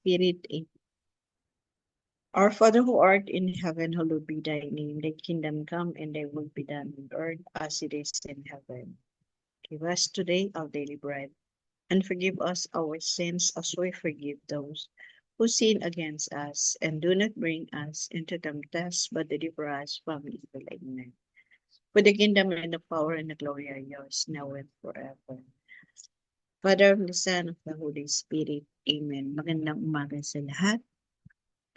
Spirit. Amen. Our Father who art in heaven, hallowed be thy name. Thy kingdom come and thy will be done on earth as it is in heaven. Give us today our daily bread, and forgive us our sins as we forgive those who sin against us. And do not bring us into temptation, but deliver us from evil. Amen. For the kingdom and the power and the glory are yours, now and forever. Father, of the Son, of the Holy Spirit. Amen. Magandang umaga sa lahat.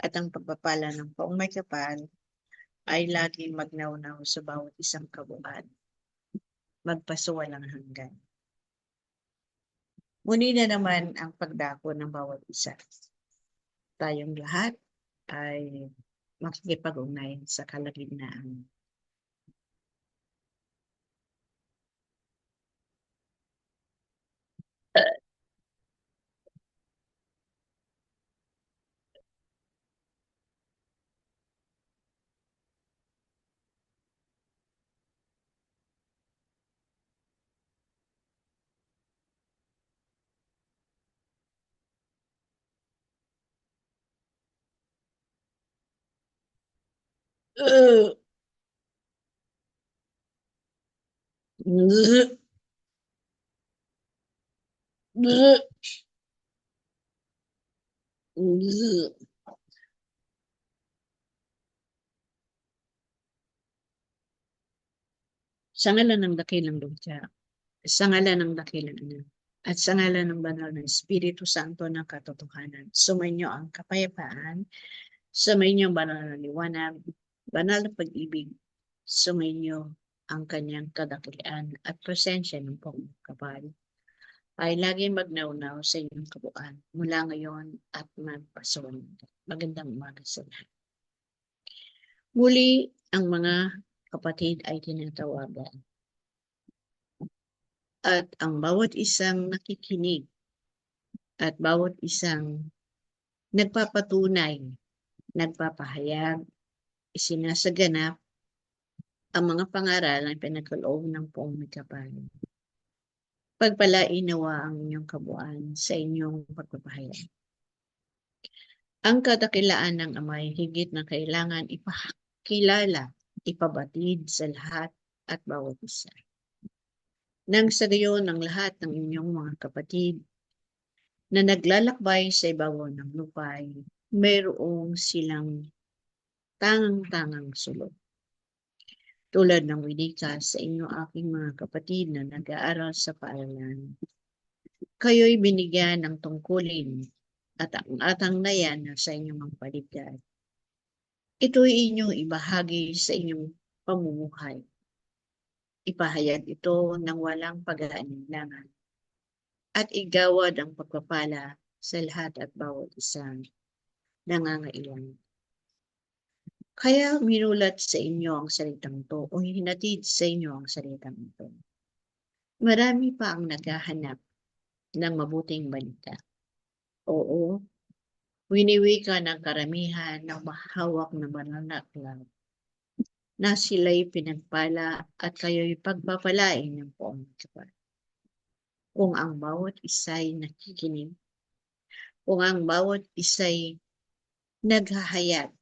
At ang pagpapala ng Poong May Kapal ay laging magnaunaw sa bawat isang kabuuan, magpasuwalang hanggan. Muli na naman ang pagdako ng bawat isa. Tayong lahat ay makikipag-ugnayan sa kalagitnaan. Sa ngalan ng dakilang lumikha, sa ngalan ng dakilang Ina, at sa ngalan ng banal na Espiritu Santo ng katotohanan, sumainyo ang kapayapaan, sumainyo ang banal na liwanag, banal na pag-ibig, sumainyo ang kanyang kadakilaan at presensya ng Poong Kapal ay laging magnaunaw sa inyong kabuuan mula ngayon at magpasawalang. Magandang umaga sa lahat. Muli, ang mga kapatid ay tinatawagan. At ang bawat isang nakikinig at bawat isang nagpapatunay, nagpapahayag, isinasaganap ang mga pangaral na pinagkaloob ng Poong May Kapal. Pagpalain nawa ang inyong kabuuan sa inyong pagpapahayag. Ang kadakilaan ng Ama ay higit na kailangan ipakilala, ipabatid sa lahat at bawat isa. Nang sa gayon ng lahat ng inyong mga kapatid na naglalakbay sa ibabaw ng lupay, mayroong silang tangang-tangang sulod. Tulad ng widika sa inyo aking mga kapatid na nag-aaral sa paaralan, kayo'y binigyan ng tungkulin at ang atang na yan sa inyong mga paligid. Ito'y inyong ibahagi sa inyong pamumuhay. Ipahayag ito ng walang pag-aalinlangan at igawad ang pagpapala sa lahat at bawat isang nangangailangan. Kaya minulat sa inyo ang salitang ito o hinatid sa inyo ang salitang ito. Marami pa ang naghahanap ng mabuting balita. Oo, winiwika ng karamihan ng mahawak na banal na aklat na sila'y pinagpala at kayo'y pagpapalain ng Poong Kapal. Kung ang bawat isa'y nakikinig, kung ang bawat isa'y naghahayag,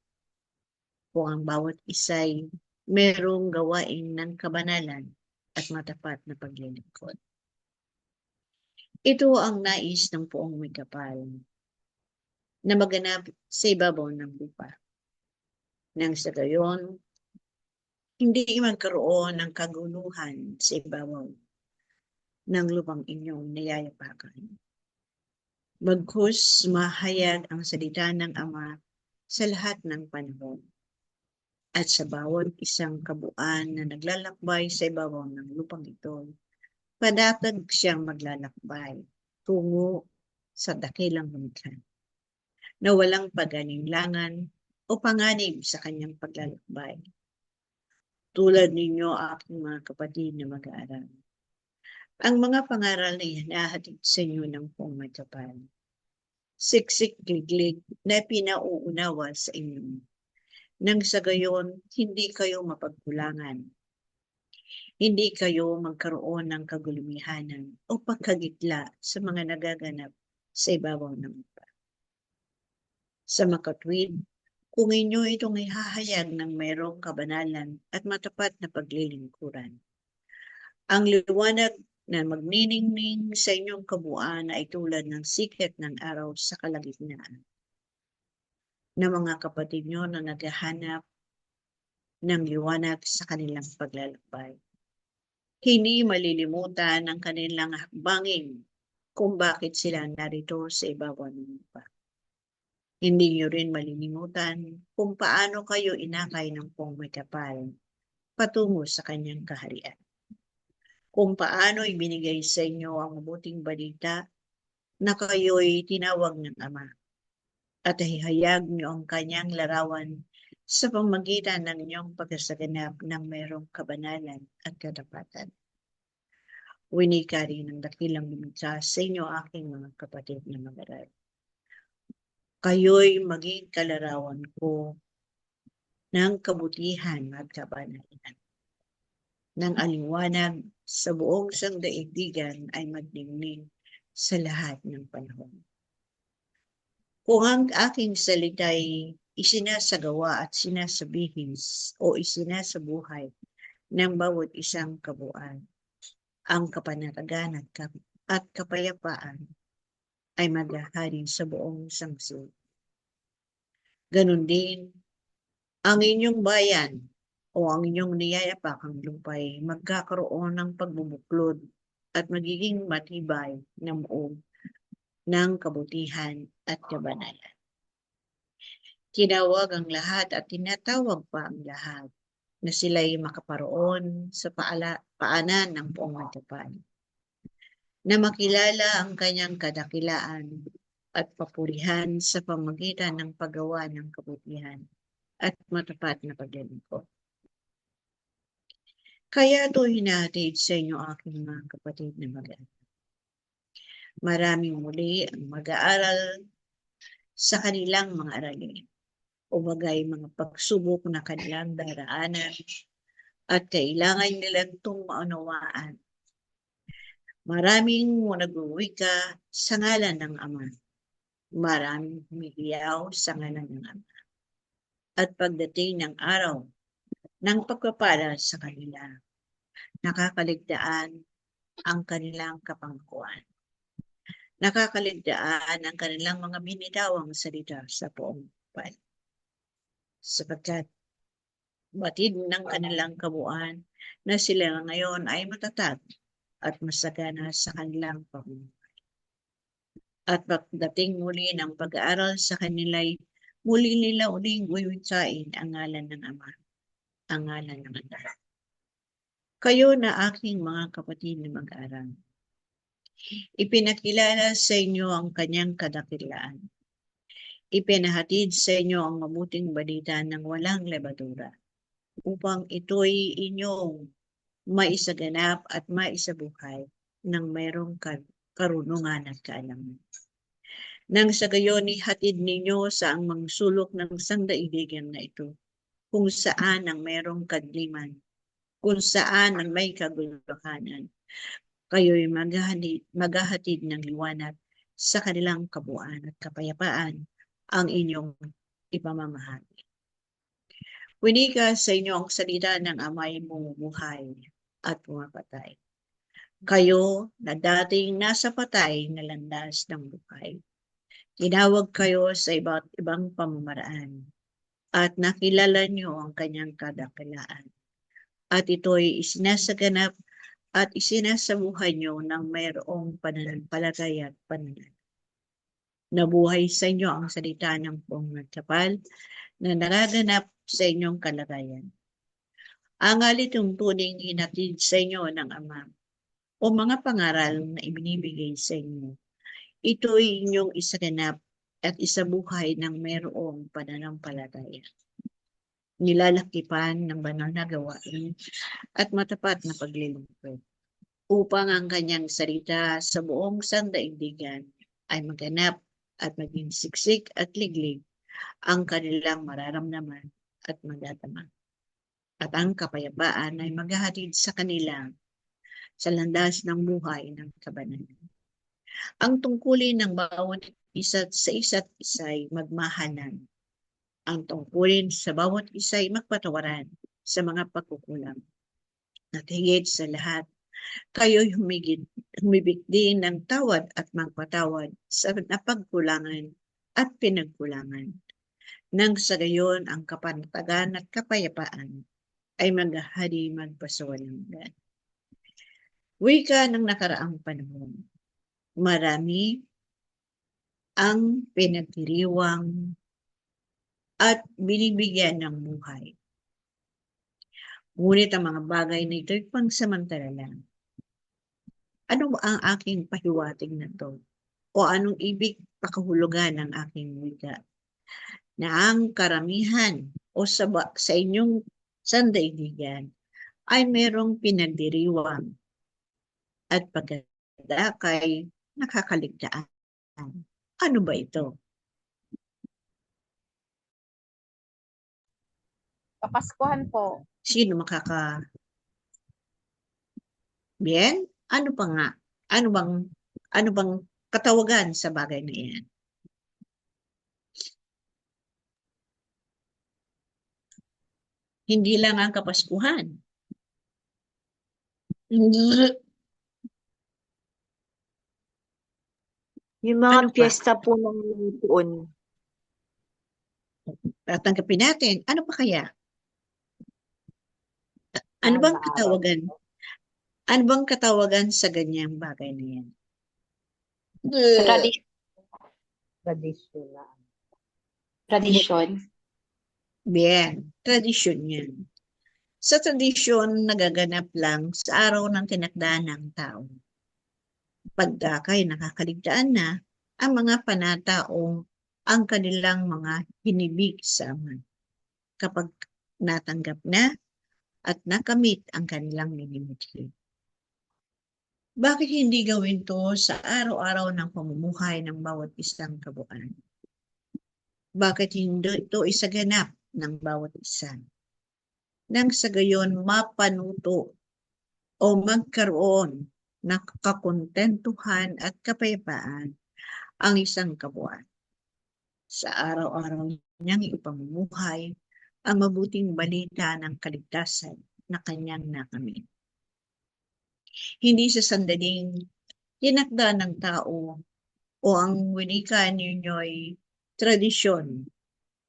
kung ang bawat isa'y merong gawain ng kabanalan at matapat na paglilingkod. Ito ang nais ng Poong May Kapal na maganap sa ibabaw ng lupa. Nang sa gayon, hindi magkaroon ng kaguluhan sa ibabaw ng lupang inyong nayayapakan. Bagkus mahayag ang salita ng Ama sa lahat ng panahon at sa bawat isang kabuuan na naglalakbay sa ibabaw ng lupang ito, padatag siyang maglalakbay tungo sa dakilang lumikha na walang pag-alinlangan o panganib sa kanyang paglalakbay. Tulad ninyo aking mga kapatid na mag-aaral. Ang mga pangaral na hinahatid sa inyo ng Poong May Kapal, siksik-gliglig na pinauunawa sa inyo. Nang sa gayon, hindi kayo mapagkulangan. Hindi kayo magkaroon ng kagulumihanan o pagkagitla sa mga nagaganap sa ibabaw ng lupa. Sa makatwid, kung inyo itong ihahayag ng mayroong kabanalan at matapat na paglilingkuran. Ang liwanag na magniningning sa inyong kabuuan ay tulad ng sikat ng araw sa kalagitnaan, na mga kapatid nyo na naghahanap ng liwanag sa kanilang paglalakbay. Hindi malilimutan ang kanilang hakbangin kung bakit sila narito sa ibabaw ng lupa. Hindi nyo rin malilimutan kung paano kayo inakay ng Poong Maykapal patungo sa kanyang kaharian. Kung paano ibinigay sa inyo ang mabuting balita na kayo'y tinawag ng Ama at ihayag nyo ang kanyang larawan sa pamamagitan ng inyong pagkasaganap ng mayroong kabanalan at katapatan. Winika rin ang dakilang lumikha sa inyo, aking mga kapatid na mag-aral. Kayo'y maging kalarawan ko ng kabutihan at kabanalan. Nang aliwanag sa buong sangdaigdigan ay magningning sa lahat ng panahon. Kung ang aking salita'y isinasagawa at sinasabihin o isinasabuhay ng bawat isang kabuuan, ang kapanatagan at kapayapaan ay maghahari sa buong sangsiwa. Ganon din, ang inyong bayan o ang inyong niyayapakang lupay magkakaroon ng pagbubuklod at magiging matibay na muog ng kabutihan at kabanalan. Tinawag ang lahat at tinatawag pa ang lahat na sila'y makaparoon sa paanan ng Poong Maykapal, na makilala ang kanyang kadakilaan at papurihan sa pamamagitan ng paggawa ng kabutihan at matapat na paglilingkod. Kaya ito hinahatid sa inyo, aking mga kapatid na mag-aaral. Maraming muli ang mag-aaral sa kanilang mga aralin, o bagay mga pagsubok na kanilang daraanan at kailangan nilang itong maunawaan. Maraming nagwawika sa ngalan ng Ama. Maraming humihiyaw sa ngalan ng Ama. At pagdating ng araw ng pagpapala sa kanila, nakakaligtaan ang kanilang kapangkuan. Nakakaligtaan ang kanilang mga binitawang salita sa Poong Maykapal. Sapagkat batid ng kanilang kabuuan na sila ngayon ay matatag at masagana sa kanilang pamumuhay. At pagdating muli ng pag-aaral sa kanila'y muli nila uling wiwitsain ang ngalan ng Ama, ang ngalan ng Anak. Kayo na aking mga kapatid na mag-aaral, ipinakilala sa inyo ang kanyang kadakilaan. Ipinahatid sa inyo ang mabuting balita ng walang lebadura, upang ito'y inyong maisaganap at maisabuhay ng mayroong karunungan at kaalaman. Nang sa gayon, ihatid ninyo sa ang mga sulok ng sangdaigdigan na ito, kung saan ang mayroong kadliman, kung saan ang may kaguluhanan, kayo'y maghahatid ng liwanag sa kanilang kabuuan at kapayapaan ang inyong ipamamahagi. Winika sa inyo ang salita ng Ama'y bumubuhay at pumapatay. Kayo na dating nasa patay na landas ng buhay, tinawag kayo sa iba't ibang pamamaraan at nakilala niyo ang kanyang kadakilaan. At ito'y isinasaganap at isinasabuhay niyo ng mayroong pananampalataya at pananalig. Nabuhay sa inyo ang salita ng Poong Maykapal na naraganap sa inyong kalagayan. Ang alitungtuning hinatid sa inyo ng Ama o mga pangaral na ibinibigay sa inyo, ito'y inyong isaganap at isabuhay ng mayroong pananampalataya. Nilalakipan ng banal na gawain at matapat na paglilingkod, upang ang kanyang salita sa buong sangdaigdigan ay maganap at maging siksik at liglig ang kanilang mararamdaman at madatama. At ang kapayapaan ay maghahatid sa kanila sa landas ng buhay ng kabanalan. Ang tungkulin ng bawat isa't sa isa't isa'y magmahalan. Ang tungkulin sa bawat isa'y magpatawaran sa mga pagkukulang. At higit sa lahat, kayo'y humibik din ng tawad at magpatawad sa napagkulangan at pinagkulangan. Nang sa gayon ang kapanatagan at kapayapaan ay maghahari magpasawalang hanggan. Wika ng nakaraang panahon. Marami ang pinagdiriwang at binibigyan ng buhay. Ngunit ang mga bagay na ito'y pangsamantala lang. Ano ang aking pahiwatig na to? O anong ibig pakahulugan ng aking wika? Na ang karamihan o sa inyong sandaigdigan ay merong pinagdiriwang at pagkadakay nakakaligtaan. Ano ba ito? Kapaskuhan po. Sino Bien? Ano pa nga? Ano bang katawagan sa bagay na iyan? Hindi lang ang Kapaskuhan. Yung mga Ano pa? piyesta po ng tuon. Tatanggapin natin. Ano pa kaya? Ano Mahal bang na araw. katawagan? Ano bang katawagan sa ganyang bagay na yan? Tradisyon. Tradisyon. Bien, tradisyon yan. Sa tradisyon, nagaganap lang sa araw ng tinakdaan ng tao. Pagdakay nakakaligtaan na ang mga panataong ang kanilang mga hinibig sa Ama. Kapag natanggap na at nakamit ang kanilang minimithi. Bakit hindi gawin to sa araw-araw ng pamumuhay ng bawat isang kabuuan? Bakit hindi ito isaganap ng bawat isa? Nang sa gayon mapanuto o magkaroon ng kakontentuhan at kapayapaan ang isang kabuuan. Sa araw-araw niyang ipamumuhay ang mabuting balita ng kaligtasan na kanyang nakamit. Hindi sa sandaling tinakda ng tao o ang winika ninyo'y tradisyon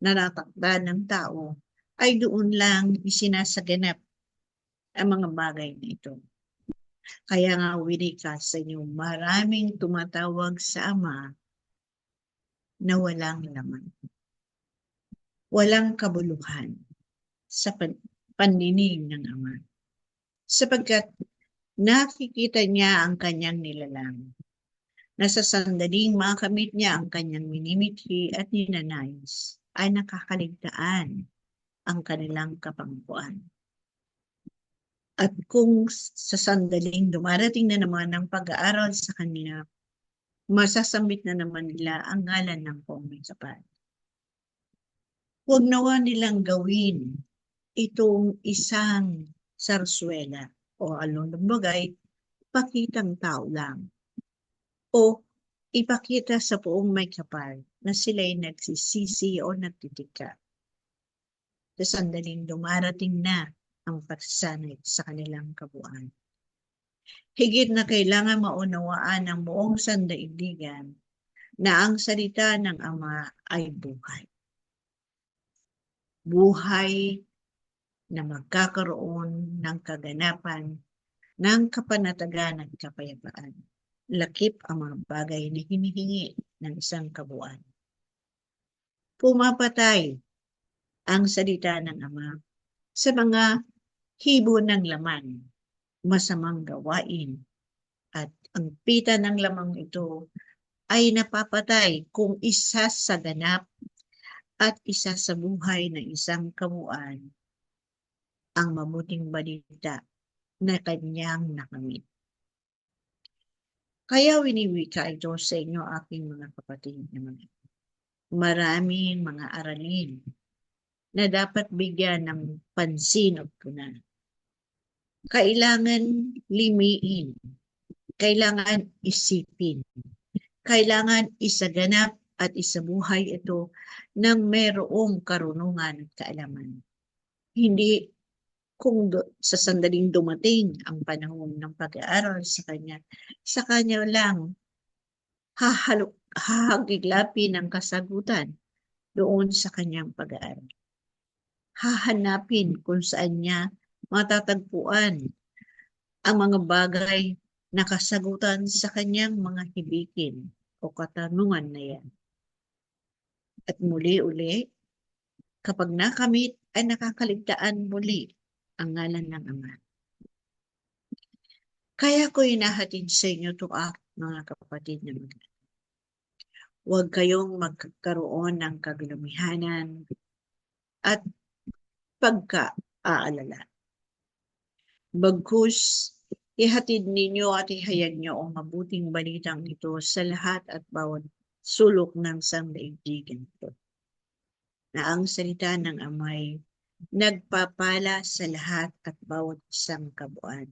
na natakda ng tao ay doon lang isinasaganap ang mga bagay na ito. Kaya nga winika sa inyo, maraming tumatawag sa Ama na walang laman. Walang kabuluhan sa pandinig ng Ama. Sapagkat nakikita niya ang kanyang nilalang. Nasa sandaling makamit niya ang kanyang minimithi at ninanais, ay nakakaligtaan ang kanilang kapangkuan. At kung sa sandaling dumarating na naman ang pag-aaral sa kanila, masasambit na naman nila ang ngalan ng pumikapat. Huwag nawa nilang gawin itong isang sarswela o alumbagay, pakitang tao lang. O ipakita sa buong may kapal na sila'y nagsisisi o nagtitika. Sa sandaling dumarating na ang pagsasanay sa kanilang kabuuan. Higit na kailangan maunawaan ng buong sandaigdigan na ang salita ng Ama ay buhay. Buhay na magkakaroon ng kaganapan ng kapanatagan at kapayapaan. Lakip ang mga bagay na hinihingi ng isang kabuuan. Pumapatay ang salita ng Ama sa mga hibo ng laman, masamang gawain, at ang pita ng lamang ito ay napapatay kung isa sa ganap at isa sa buhay ng isang kabuuan ang mabuting balita na kanyang nakamit. Kaya winiwika ito sa inyo, aking mga kapatid naman. Maraming mga aralin na dapat bigyan ng pansin at punan. Kailangan limiin, kailangan isipin, Kailangan isaganap at isabuhay ito ng mayroong karunungan at kaalaman. Hindi sa sandaling dumating ang panahon ng pag-aaral sa kanya lang hahagiglapin ang kasagutan doon sa kanyang pag-aaral. Hahanapin kung saan niya matatagpuan ang mga bagay na kasagutan sa kanyang mga hibikin o katanungan na yan. At muli-uli, kapag nakamit ay nakakaligtaan muli ang ngalan ng Ama. Kaya ko inahatid sa inyo ito, mga kapatid na mga. Huwag kayong magkaroon ng kagulumihanan at pagka-aalala. Bagkus, ihatid ninyo at ihayag nyo ang mabuting balitang ito sa lahat at bawat sulok ng sangdaigdigan ito. Na ang salita ng Amay nagpapala sa lahat at bawat isang kabuuan.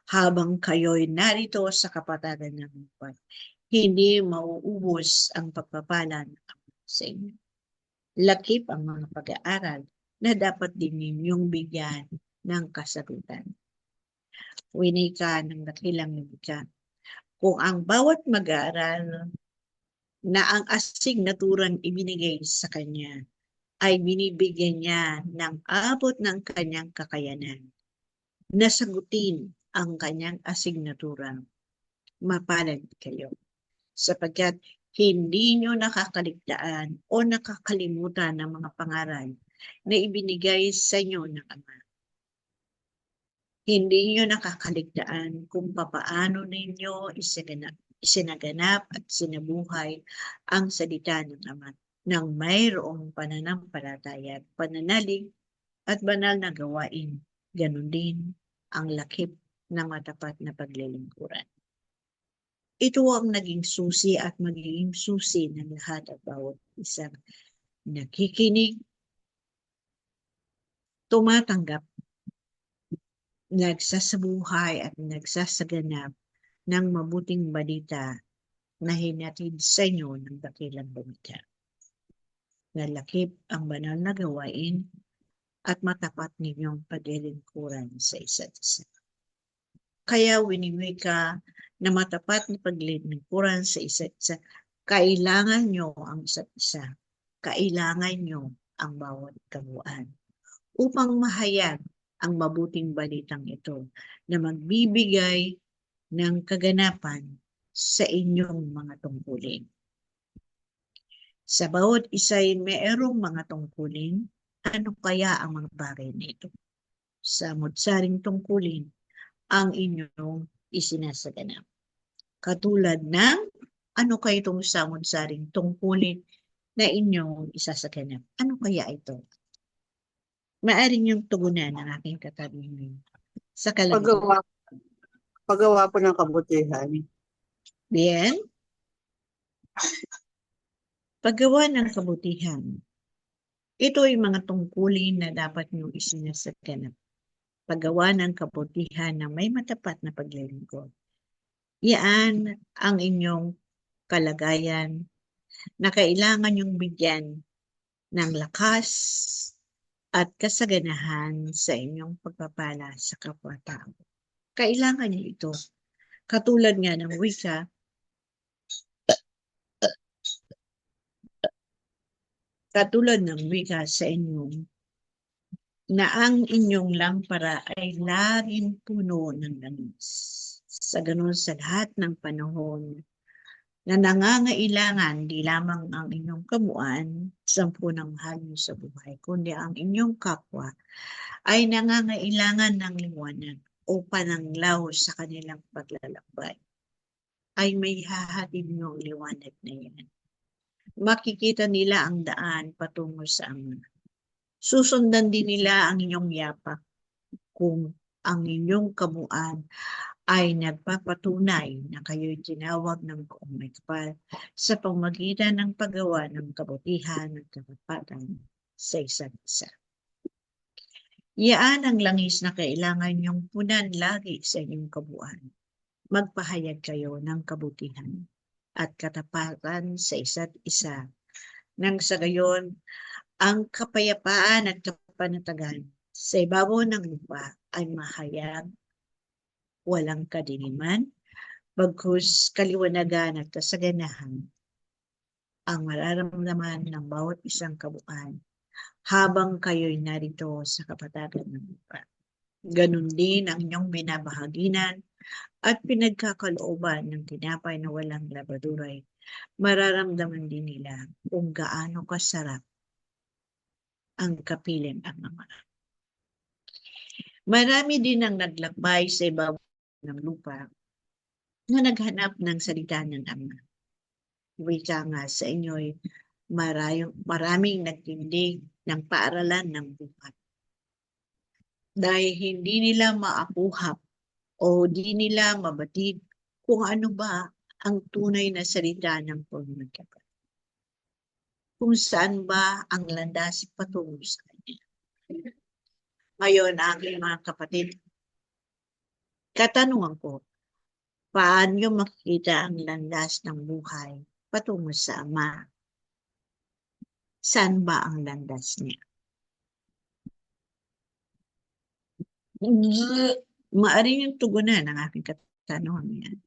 Habang kayo'y narito sa kapatagan ng buwan, hindi mauubos ang pagpapala ng Ama sa inyo. Lakip ang mga pag-aaral na dapat din ninyong bigyan ng kasagutan. Winika ng dakilang lumikha. Kung ang bawat mag-aaral na ang asignaturang ibinigay sa kanya ay binibigyan niya ng abot ng kanyang kakayanan, nasagutin ang kanyang asignatura, mapalad kayo. Sapagkat hindi nyo nakakaligtaan o nakakalimutan ng mga pangaral na ibinigay sa inyo ng Ama. Hindi nyo nakakaligtaan kung papaano ninyo isinaganap at sinabuhay ang salita ng Ama nang mayroong pananampalataya at pananalig at banal na gawain. Ganon din ang lakip ng matapat na paglilingkuran. Ito ang naging susi at magiging susi ng lahat at bawat isang nakikinig, tumatanggap, nagsasabuhay at nagsasaganap ng mabuting balita na hinatid sa inyo ng dakilang lumikha. Nalakip ang banal na gawain at matapat ninyong paglilingkuran sa isa't isa. Kaya winiwika na matapat na paglilingkuran sa isa't isa, kailangan nyo ang isa't isa. Kailangan nyo ang bawat kabuuan upang mahayag ang mabuting balitang ito na magbibigay ng kaganapan sa inyong mga tungkulin. Sa bawat isa'y mayroong mga tungkulin. Ano kaya ang mga bagay na ito? Samot-saring tungkulin ang inyong isinasaganap. Katulad ng ano kaya itong samot-saring tungkulin na inyong isasaganap? Ano kaya ito? Maaari niyong tugunan ang aking katanungan sa kalangitan. Paggawa po ng kabutihan. Bien? Paggawa ng kabutihan. Ito ay mga tungkulin na dapat niyong isinasaganap. Paggawa ng kabutihan na may matapat na paglilingkod. Iyan ang inyong kalagayan na kailangan niyong bigyan ng lakas at kasaganahan sa inyong pagpapala sa kapwa-tao. Kailangan niyo ito. Katulad nga ng wika, sa inyo, na ang inyong lampara ay laging puno ng langis. Sa ganun sa lahat ng panahon na nangangailangan di lamang ang inyong kabuuan sa punang mahal niyo sa buhay, kundi ang inyong kapwa ay nangangailangan ng liwanag o pananglaw sa kanilang paglalakbay, ay may hahatid niyo ang liwanag na yan. Makikita nila ang daan patungo sa Ama. Susundan din nila ang inyong yapak kung ang inyong kabuuan ay nagpapatunay na kayo'y tinawag ng buong may kapal sa pamamagitan ng paggawa ng kabutihan at katapatan sa isa't isa. Iyaan ang langis na kailangan niyong punan lagi sa inyong kabuuan. Magpahayag kayo ng kabutihan. at katapatan sa isa't isa. Nang sa gayon, ang kapayapaan at kapanatagan sa ibabaw ng lupa ay mahayag, walang kadiliman, bagkus kaliwanagan at kasaganahan ang mararamdaman ng bawat isang kabuuan habang kayo'y narito sa kapatagan ng lupa. Ganon din ang inyong binabahaginan at pinagkakalooban ng tinapay na walang labaduray. Mararamdaman din nila kung gaano kasarap ang kapiling ang Ama. Marami din ang naglakbay sa ibabaw ng lupa na naghanap ng salita ng Ama. Wika nga sa inyo'y maraming nagtindig ng paaralan ng buhay. Dahil hindi nila maapuhap o di nila mabatid kung ano ba ang tunay na salita ng pagmagkapat. Kung saan ba ang landas patungo sa Kanya. Ngayon, aking mga kapatid, katanungan ko, paano makikita ang landas ng buhay patungo sa Ama? Saan ba ang landas niya? Maaring yung tugunan ng aking katanungan yan.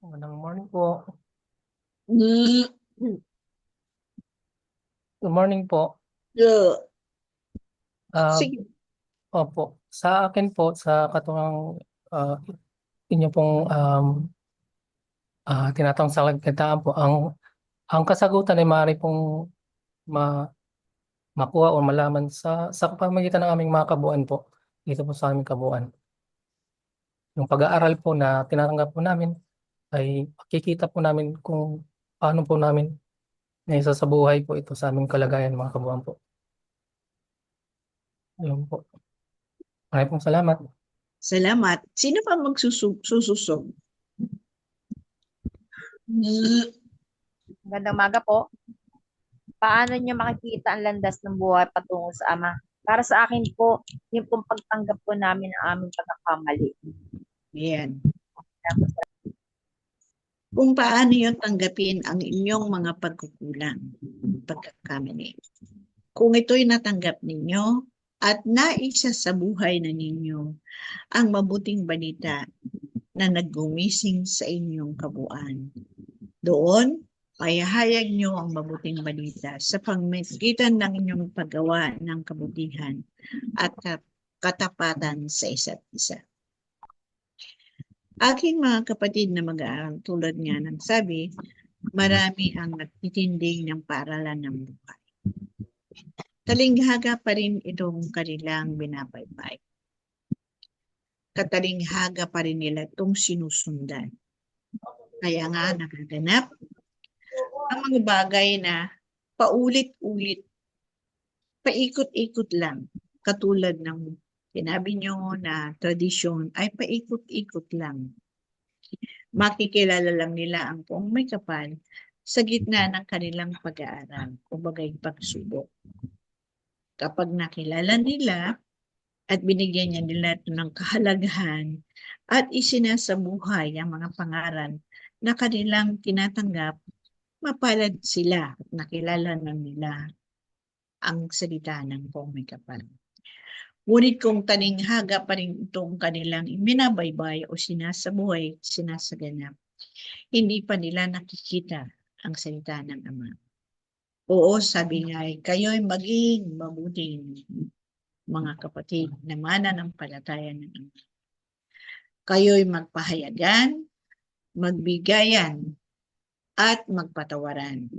Magandang morning po. Good morning po. Sige. Opo. Sa akin po, sa katungang inyo pong tinatawag sa kagitaan po, ang kasagutan ay maaari pong makuha o malaman sa pamamagitan ng aming mga kabuuan po, dito po sa aming kabuuan. Yung pag-aaral po na tinatanggap po namin ay makikita po namin kung paano po namin naisa sa buhay po ito sa aming kalagayan, mga kabuuan po. Ayun po. Maraming pong salamat. Salamat. Sino pa magsususog? Magandang maga po. Paano niyo makikita ang landas ng buhay patungo sa Ama? Para sa akin po, yung pong pagtanggap po namin ng aming pagkakamali. Yan. Kung paano yung tanggapin ang inyong mga pagkukulang, pagkakamali. Kung ito'y natanggap ninyo at naisa sa buhay na ninyo ang mabuting balita na naggumising sa inyong kabuuan. Doon, payahayag nyo ang mabuting balita sa pamamagitan ng inyong paggawa ng kabutihan at katapatan sa isa't isa. Aking mga kapatid na mag-aaral tulad nga ng sabi, marami ang nagtitindig ng paaralan ng buhay. Talinghaga pa rin itong kanilang binabaybay. Katalinghaga pa rin nila itong sinusundan. Kaya nga nagaganap ang mga bagay na paulit-ulit, paikot-ikot lang, katulad ng sinabi nyo na tradisyon ay paikot-ikot lang. Makikilala lang nila ang Poong May Kapal sa gitna ng kanilang pag-aaral o bagay pagsubok. Kapag nakilala nila at binigyan niya nila ito ng kahalagahan at isinasabuhay ang mga pangaral na kanilang tinatanggap, mapalad sila at nakilala na nila ang salita ng Poong May Kapal. Ngunit kung talinghaga pa rin itong kanilang ibinabaybay o sinasabuhay, sinasaganap, hindi pa nila nakikita ang salita ng Ama. Oo, sabi nga, kayo'y maging mabuting mga kapatid na mananampalataya ng Ama. Kayo'y magpahayagan, magbigayan, at magpatawaran.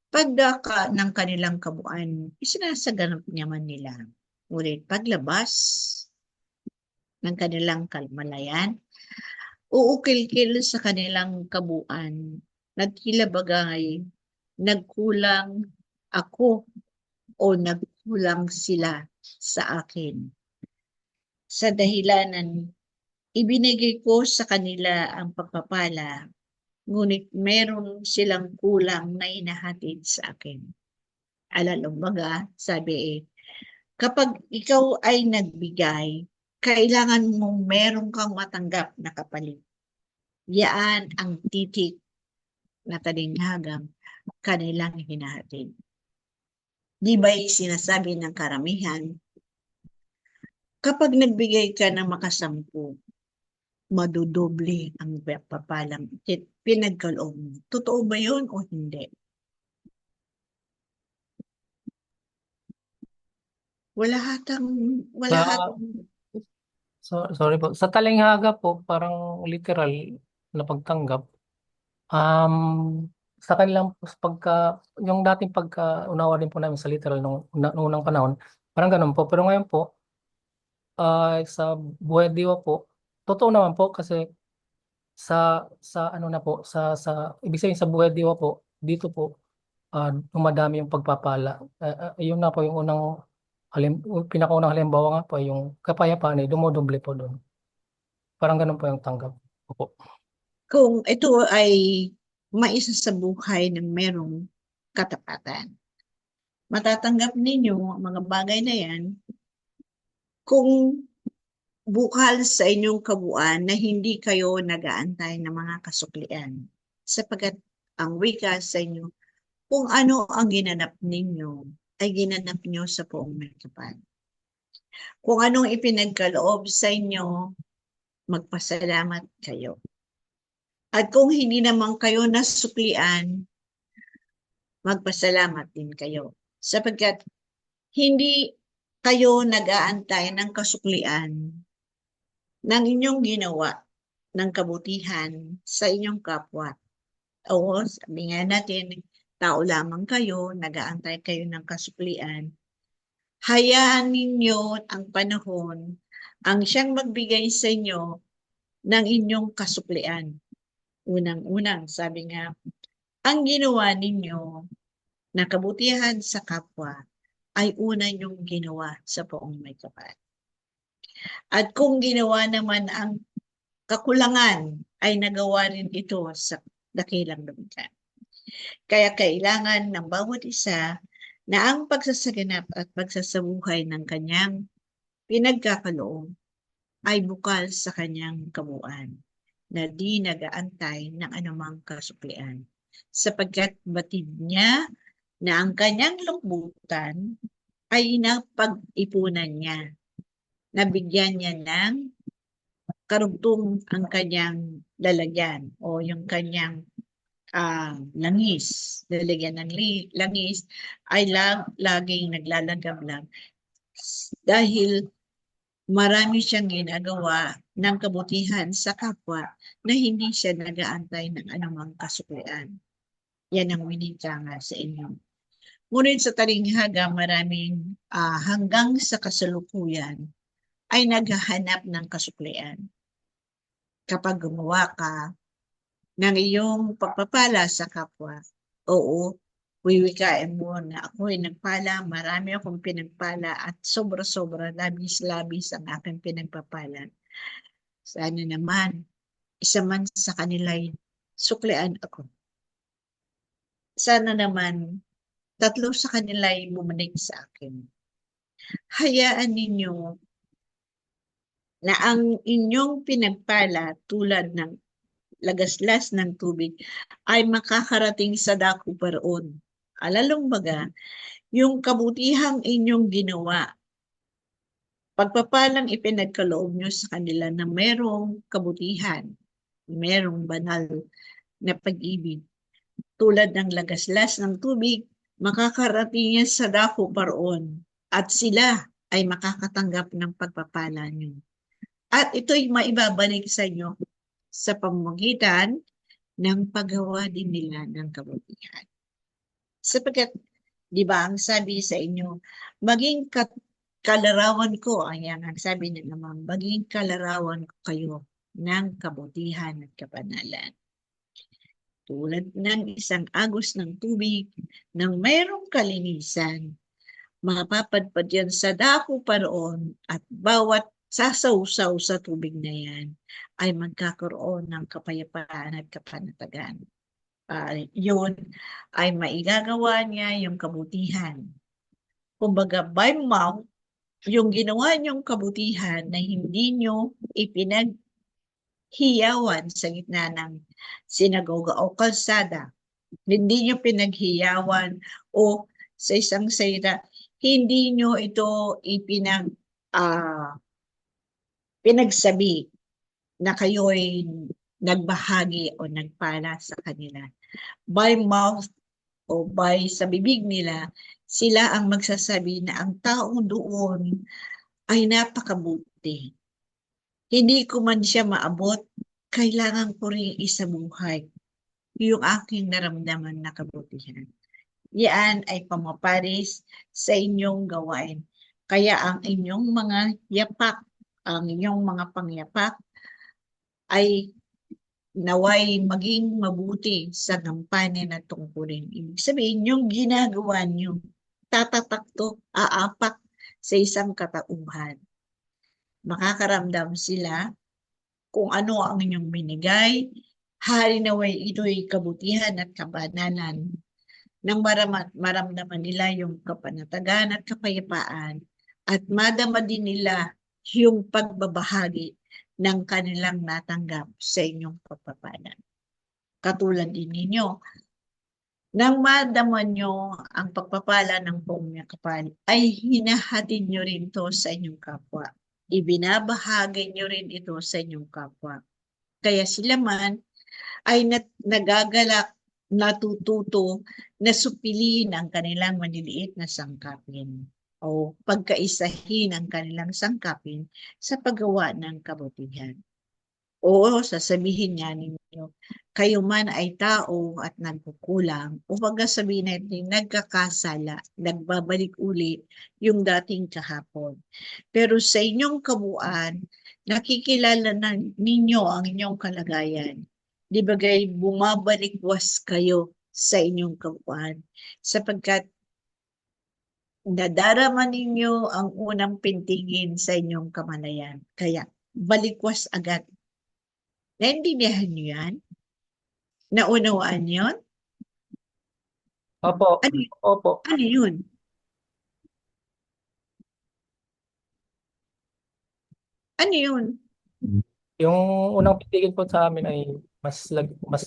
Pagdaka ng kanilang kabuuan, isinasaganap naman nila. Ngunit paglabas ng kanilang kalmalayan, uukil-kil sa kanilang kabuuan na tila bagay nagkulang ako o nagkulang sila sa akin. Sa dahilanan, ibinigay ko sa kanila ang pagpapala, ngunit meron silang kulang na inahatid sa akin. Alalumbaga, sabi Kapag ikaw ay nagbigay, kailangan mong meron kang matanggap na kapalit. Yan ang titik na talinghagang kanilang hinahatid. Di ba sinasabi ng karamihan, kapag nagbigay ka ng makasampu, madudoble ang papalang pinagkaloob mo. Totoo ba yun o hindi? Wala Sa, hatang sorry po. Sa talinghaga po, parang literal na pagtanggap. Sa kanilang yung dating pagka-unawa din po namin sa literal nung unang panahon, parang ganun po. Pero ngayon po, sa buhay at diwa po, totoo naman po kasi sa ano na po, ibig sabihin sa buhay at diwa po, dito po, dumadami yung pagpapala. Yun na po yung pinakaunang halimbawa nga po, yung kapayapaan ay dumodoble po doon. Parang ganun po yung tanggap. Opo. kung ito ay maisa sa buhay ng merong katapatan. Matatanggap ninyo ang mga bagay na yan kung bukal sa inyong kabuuan na hindi kayo nag-aantay ng mga kasuklian. Sapagkat ang wika sa inyo, kung ano ang ginanap ninyo, ay ginanap nyo sa buong may kapal. Kung anong ipinagkaloob sa inyo, magpasalamat kayo. At kung hindi naman kayo nasuklian, magpasalamat din kayo. Sapagkat hindi kayo nag-aantay ng kasuklian ng inyong ginawa ng kabutihan sa inyong kapwa. O sabi nga natin, tao lamang kayo, nag-aantay kayo ng kasuklian. Hayaan ninyo ang panahon ang siyang magbigay sa inyo ng inyong kasuklian. Unang-unang, sabi nga, ang ginawa ninyo na kabutihan sa kapwa ay una niyong ginawa sa buong may kapal. At kung ginawa naman ang kakulangan, ay nagawa rin ito sa dakilang lumikha. Kaya kailangan ng bawat isa na ang pagsasaganap at pagsasabuhay ng kanyang pinagkakaloob ay bukal sa kanyang kabuuan na di nag-aantay ng anumang kasuklian. Sapagkat batid niya na ang kanyang lukbutan ay napag-ipunan niya. Nabigyan niya ng karugtong ang kanyang lalagyan o yung kanyang langis. Lalagyan ng langis ay laging naglalagab lang dahil marami siyang ginagawa ng kabutihan sa kapwa na hindi siya nag-aantay ng anumang kasuklian. Yan ang winika nga sa inyo. Ngunit sa talinghaga, maraming hanggang sa kasalukuyan ay naghahanap ng kasuklian. Kapag gumawa ka ng iyong pagpapala sa kapwa, oo, wiwikain mo na ako ay nagpala, marami akong pinagpala at sobra-sobra, labis-labis ang aking pinagpapala. Sana naman, isa man sa kanila'y suklian ako. Sana naman, 3 sa kanila'y bumalik sa akin. Hayaan ninyo na ang inyong pinagpala tulad ng lagaslas ng tubig ay makakarating sa dako paroon. Alalong baga, yung kabutihang inyong ginawa, pagpapalang ipinagkaloob nyo sa kanila na merong kabutihan, merong banal na pag-ibig, tulad ng lagaslas ng tubig, makakarating yan sa dako paroon at sila ay makakatanggap ng pagpapala nyo. At ito'y maibabalik sa inyo sa pamamagitan ng paggawa din nila ng kabutihan. Sapagkat, di ba, ang sabi sa inyo, maging kalarawan ko, ayan ang sabi na naman, maging kalarawan ko kayo ng kabutihan at kapanalan. Tulad ng isang agos ng tubig nang mayroong kalinisan, mapapadpad yan sa dako paroon at bawat sasawsaw sa tubig na yan ay magkakaroon ng kapayapaan at kapanatagan. Yun ay maigagawa niya yung kabutihan. Kumbaga, by mouth, yung ginawa niyong kabutihan na hindi niyo ipinaghiyawan sa gitna ng sinagoga o kalsada, hindi niyo pinaghiyawan o sa isang salita, hindi niyo ito pinagsabi na kayo'y nagbahagi o nagpala sa kanila. By mouth o by sa bibig nila, sila ang magsasabi na ang tao doon ay napakabuti. Hindi ko man siya maabot, kailangan ko rin isabuhay yung aking naramdaman na kabutihan. Yan ay pamaparis sa inyong gawain. Kaya ang inyong mga yapak, ang inyong mga pangyapak ay naway maging mabuti sa gampanin at tungkulin. Ibig sabihin, yung ginagawa nyo, tatatakto, aapak sa isang katauhan. Makakaramdam sila kung ano ang inyong binigay, hari naway ito'y kabutihan at kabanalan nang maramdaman nila yung kapanatagan at kapayapaan at madama din nila yung pagbabahagi ng kanilang natanggap sa inyong pagpapala. Katulad din ninyo, nang madama nyo ang pagpapala ng buong kapal, ay hinahatid nyo rin to sa inyong kapwa. Ibinabahagi nyo rin ito sa inyong kapwa. Kaya sila man ay nagagalak, natututo na supiliin ang kanilang maliliit na sangkapin o pagkaisahin ang kanilang sangkapin sa paggawa ng kabutihan. O sasabihin niya ninyo, kayo man ay tao at nagkukulang, o sabihin natin nagkakasala, nagbabalik uli yung dating kahapon. Pero sa inyong kabuuan, nakikilala na ninyo ang inyong kalagayan. Di bagay bumabalikwas kayo sa inyong kabuuan sapagkat nadarama ninyo ang unang pintingin sa inyong kamalayan. Kaya balikwas agad. Naintindihan niyo yan? Naunawaan yun? Opo, opo. Ano yun? Ano yun? Yung unang pitigil po sa amin ay mas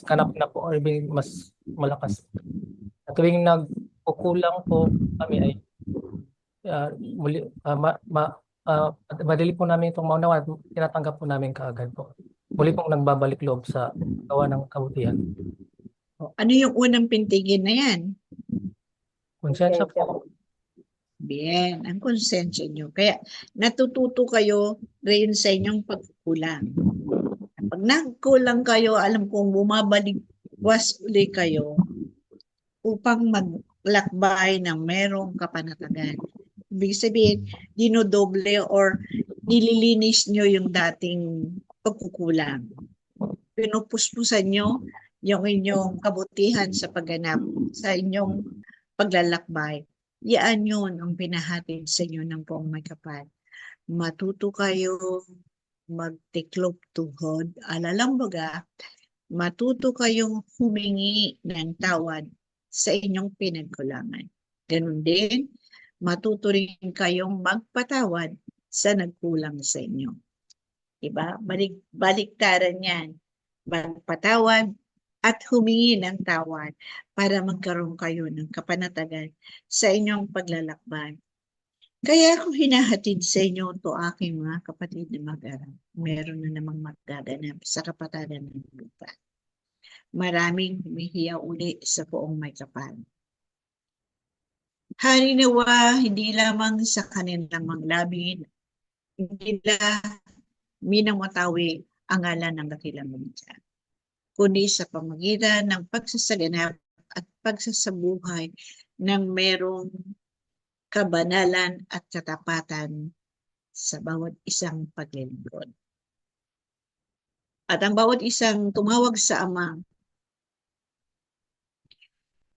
kanap na po or mas malakas. At tuwing nagkukulang po kami ay madali po namin itong maunawa at tinatanggap po namin kaagad po. Muli pong nagbabalik loob sa gawa ng kabutihan. Ano yung unang pintigin na yan? Konsensya po. Bien, ang konsensya nyo. Kaya natututo kayo rin sa inyong pagkukulang. Pag nagkulang kayo, alam kong bumabalikwas uli kayo upang maglakbay ng merong kapanatagan. Ibig sabihin, dinodoble or nililinis nyo yung dating pagkukulang. Pinupuspusan nyo yung inyong kabutihan sa pagganap, sa inyong paglalakbay. Yan yun ang pinahatid sa inyo ng Poong May Kapal. Matuto kayo magtiklop tuhod, alalambaga, matuto kayong humingi ng tawad sa inyong pinagkulangan. Ganun din, matuto rin kayong magpatawad sa nagkulang sa inyo. Diba? Baliktaran yan. Magpatawad at humingi ng tawad para magkaroon kayo ng kapanatagan sa inyong paglalakbay. Kaya ako hinahatid sa inyo ito aking mga kapatid na mag-aral. Meron na namang magaganap sa kapatagan ng lupa. Maraming humihiyaw uli sa Poong May Kapal. Harinawa, hindi lamang sa kanilang manglabin, hindi nila minamatawi ang ngalan ng dakilang lumikha, kundi sa pamagitan ng pagsasaganap at pagsasabuhay ng merong kabanalan at katapatan sa bawat isang paglilingkod. At ang bawat isang tumawag sa Ama,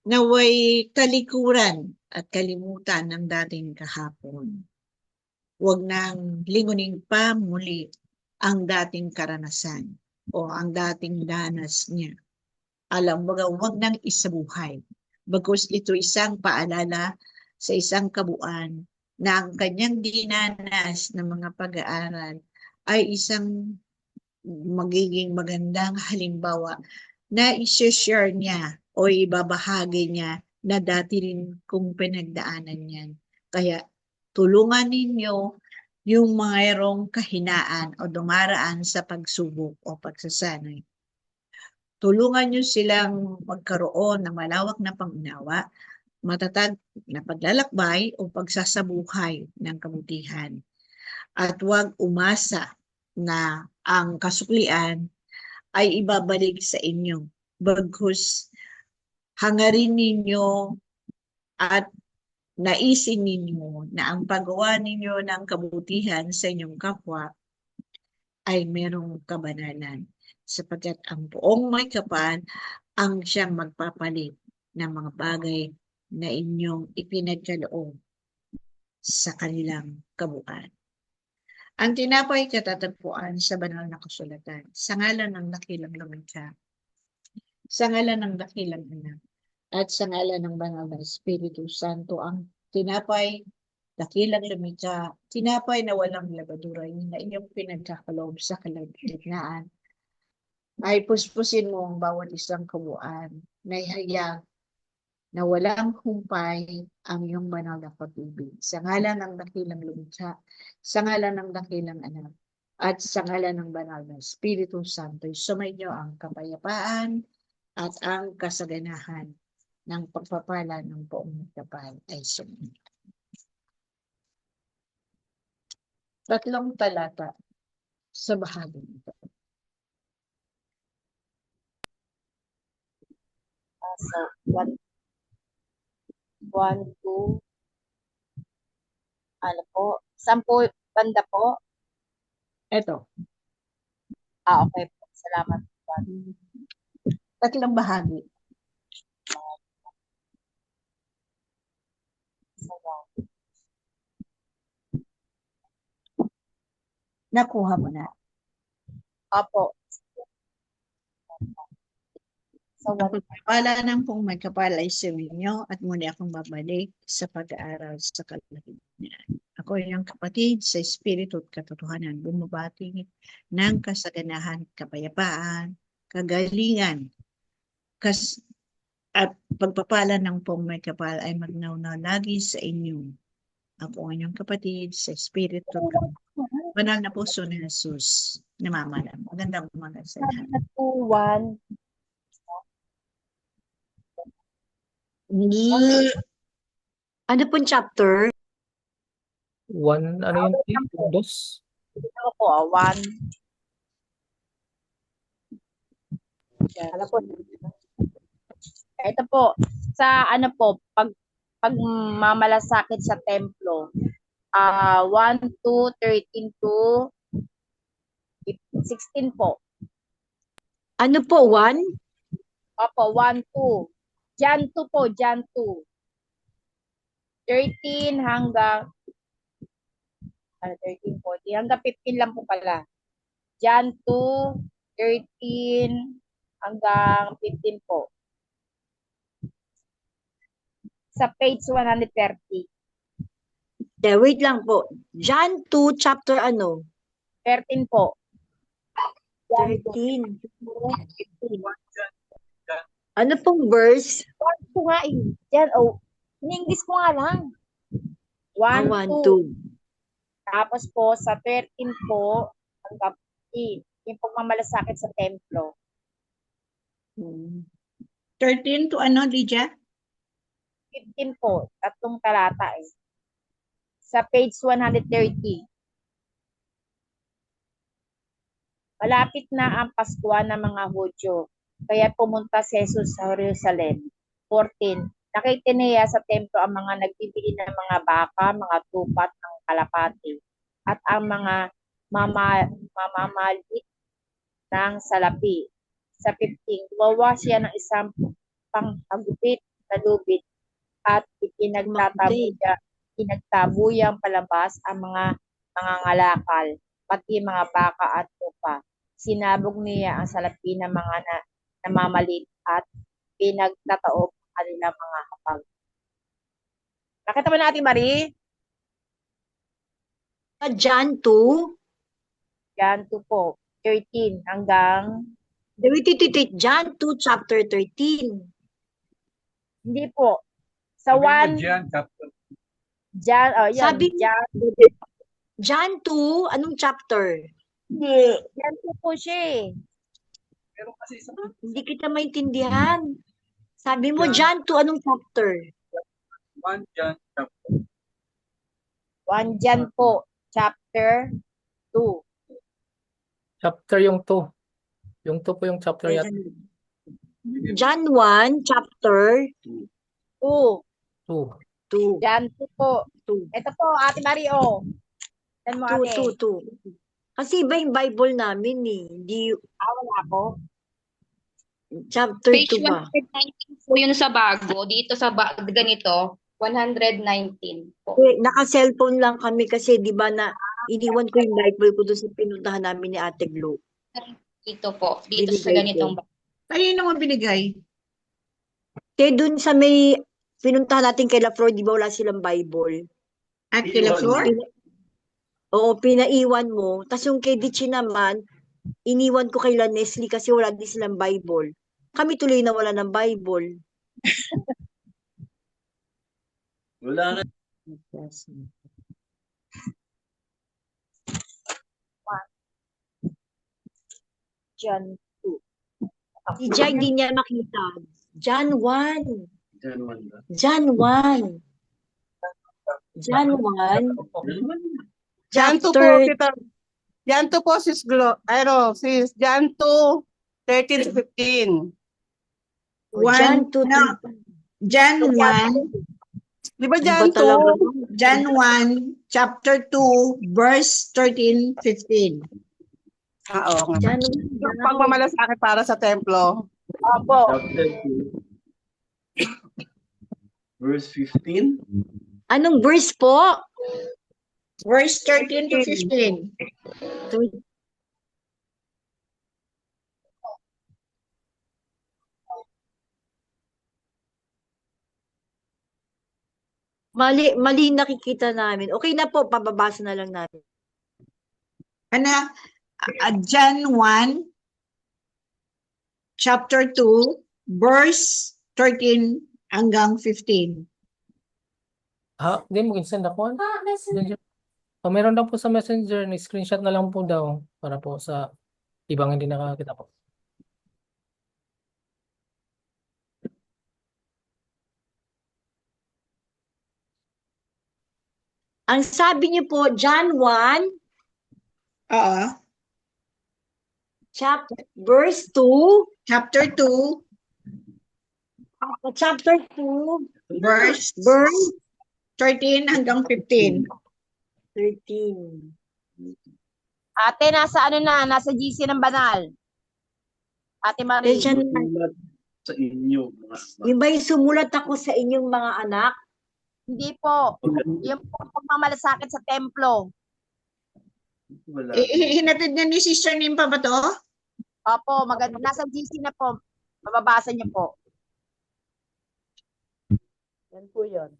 naway talikuran at kalimutan ng dating kahapon. Huwag nang lingunin pa muli ang dating karanasan o ang dating danas niya. Alam mo, huwag nang isabuhay. Bagkus ito isang paalala sa isang kabuuan na ang kanyang dinanas ng mga pag-aaral ay isang magiging magandang halimbawa na i-share niya o ibabahagi niya na dati rin kung pinagdaanan yan. Kaya tulungan ninyo yung mayroong kahinaan o dumaraan sa pagsubok o pagsasanay. Tulungan nyo silang magkaroon ng malawak na pangunawa, matatag na paglalakbay o pagsasabuhay ng kabutihan. At huwag umasa na ang kasuklian ay ibabalik sa inyo. Bagkus hangarin ninyo at naisin ninyo na ang paggawa ninyo ng kabutihan sa inyong kapwa ay merong kabanalan. Sapagkat ang buong may kapal ang siyang magpapalit ng mga bagay na inyong ipinagkaloob sa kanilang kabuuan. Ang tinapay katatagpuan sa banal na kasulatan, sa ngalan ng dakilang lumikha, sa ngalan ng dakilang anak, at sa ngalan ng banal na Espiritu Santo, ang tinapay, dakilang lumikha, tinapay na walang labadura, na iyong pinagkakaloob sa kalagitnaan, ay puspusin mo ang bawat isang kabuuan, na ihayag na walang humpay ang iyong banal na pag-ibig. Sa ngalan ng dakilang lumikha, sa ngalan ng dakilang anak, at sa ngalan ng banal na Espiritu Santo, sumainyo ang kapayapaan at ang kasaganahan ng pagpapala ng buong kapal ay sumainyo. Tatlong talata sa bahagi nito. So, 1, 2, ano po? 10 banda po? Ito, Okay po. Salamat po. tatlong bahagi. Nakuha mo na. Opo. So, Ang pagpapala ng pong may kapal ay suminyo at muli akong babalik sa pag-aaral sa kalagitnaan. Ako ay ang kapatid sa Espiritu at katotohanan, bumabati ng kasaganahan, kapayapaan, kagalingan, at pagpapala ng pong may kapal ay magnawnaw lagi sa inyo. Ako ang inyong kapatid sa Espiritu at katotohanan, banal na puso ni Jesus, namamalam. Magandang umaga sa lahat. 1, Ano pong chapter? 1, ano yun? 2? Ako po, 1. Ano po? Ito po, sa ano po, pagmamalasakit sa templo, 1, 2, 13 to 16 po. Ano po, 1? Opo, 1, 2. Jan 2 po, Jan 2. 13 hanggang 13, 14, hanggang 15 lang po pala. Jan 2, 13 hanggang 15 po. Sa page 130. Wait lang po. John 2, chapter ano? 13 po. Jan 13. 15. Ano pong verse? Ito nga eh. Jan, in-English ko nga lang. 1, 1, 2. 2. Tapos po, sa 13 po, hanggang 15. Yung pagmamalasakit sa templo. 13 to ano, Lydia? 15 po, tatlong talata eh. Sa page 130. Malapit na ang Pasko ng mga Hudyo, kaya pumunta si Jesus sa Jerusalem. 14. Nakita niya sa templo ang mga nagbibili ng mga baka, mga tupat ng kalapati, at ang mga mamamalit ng salapi. Sa 15, gumawa siya ng isang panghagupit na lubid at pinagtabuyang palabas ang mga ngalakal, pati mga baka at tupa. Sinabog niya ang salapi ng mga namamalit at pinagtataob ang kanilang mga hapag. Nakita ba natin, Marie? John 2. John 2 po, 13 hanggang, Wait. John 2, chapter 13. hindi po. Sa Sabi mo 1, John, chapter. John, oh, yan, Sabi John, John 2, anong chapter? John 2 po siya eh. Pero kasi sa Hindi kita maintindihan. Sabi mo, John. John 2, anong chapter? 1 John, chapter. 1 John po, chapter 2. Chapter yung 2. Yung 2 po yung chapter yata. John 1, chapter 2. 2. 2. John 2 po. 2. Ito po, Ate Mario. Saan mo, Ate? 2. Kasi iba yung Bible namin eh. Hindi, Wala po. chapter Page 2 ba? 119 po yun sa bago. Dito sa ganito, 119 po. Naka-cellphone lang kami kasi di ba na iniwan ko yung Bible ko doon sa pinuntahan namin ni Ate Glo. Dito po. Dito sa Binigay ganitong ko. Kanino mo binigay? Kaya doon sa may pinuntahan natin kay La Flor, di ba wala silang Bible? At kila Flor? Oo, pinaiwan mo. Tapos yung kay Dichi naman, iniwan ko kay La Nestle kasi wala din silang Bible. Kami tuloy na wala ng Bible. Wala na. John 2. Si Jai hindi niya makita. John 1. John 1 ba? John 1. John 1. John 2 po, Chapter kita. John 2 po, sis Glo. Sis. John 2, 13 to 15. John 2. No, John 1, Di ba Ano John ba talaga? 2? John 1, chapter 2, verse 13, 15. Oo nga. John Yung pagmamalasakit para sa templo. Opo. Chapter 2. Verse 15. Anong verse po? Verse 13 to 15. Mali nakikita namin. Okay na po, pababasa na lang namin. Ano? John 1, chapter 2, verse 13 hanggang 15. Hindi mo send ako. Messenger. Meron daw po sa Messenger, screenshot na lang po daw para po sa ibang hindi nakakita po. Ang sabi niyo po, John 1, Oo. verse 2, Chapter 2, chapter 2, verse verse 13 hanggang 15. 13. Ate, nasa ano na? Nasa GC ng banal. Ate Marie. Diyan, Sumulat sa inyo, mga anak. yung ba yung sumulat ako sa inyong mga anak? Hindi po. Yung po pagmamalasakit sa templo. Wala. Hinatid na ni Sister Nimpa ba to? Opo, maganda. Nasa GC na po. Mababasa niyo po. Yan po yun.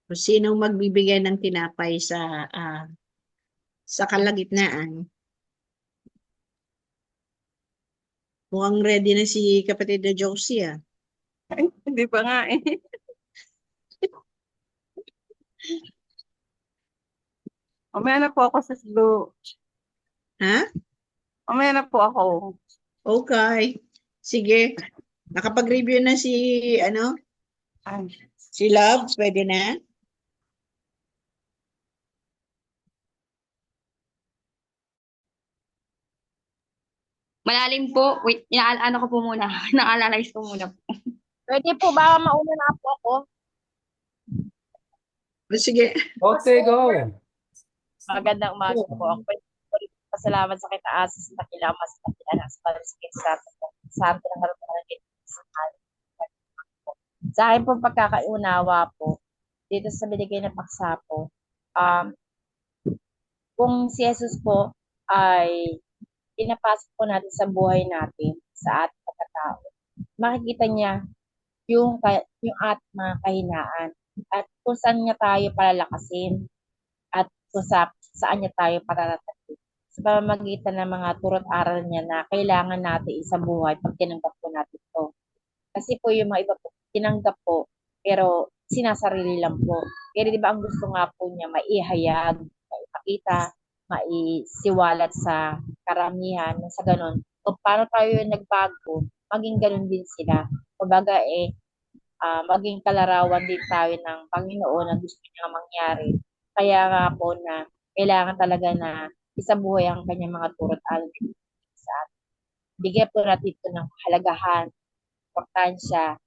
O sinong magbibigay ng tinapay sa kalagitnaan? Mukhang ready na si kapatid na Josie ah. Hindi pa nga eh. Umaya na po ako sa Glo. Ha? Umaya na po ako. Okay. Sige. Nakapag-review na Ay. si Love, pwede na? Malalim po. Wait, ano ko po muna. Na-analyze ko muna po. Pwede po ba mauna na po ako? Sige. Okay, go. Magandang umaga po. Ako po pasalamat sa kitaas sa dakilang mas dakilang sa pagsisikip sa atin ng karutungan sa Sa akin po pagkakaunawa po, dito sa binigay na paksa po, kung si Jesus po ay pinapasok po natin sa buhay natin, sa ating pagkatao, makikita niya yung ating mga kahinaan at kung saan niya tayo palalakasin at kung saan niya tayo patatagin. Sa pamamagitan ng mga turot aral niya na kailangan natin sa buhay pag tinanggap po natin ito. Kasi po yung mga iba po, tinanggap po, pero sinasarili lang po. Pero di ba ang gusto nga po niya, maihayag, maipakita, maisiwalat sa karamihan, sa ganun. Kung paano tayo nagbago, maging ganun din sila. Kumbaga maging kalarawan din tayo ng Panginoon na gusto niya mangyari. Kaya nga po na kailangan talaga na isabuhay ang kanyang mga turot aral sa atin. Bigyan po natin ito ng halagahan, importansya.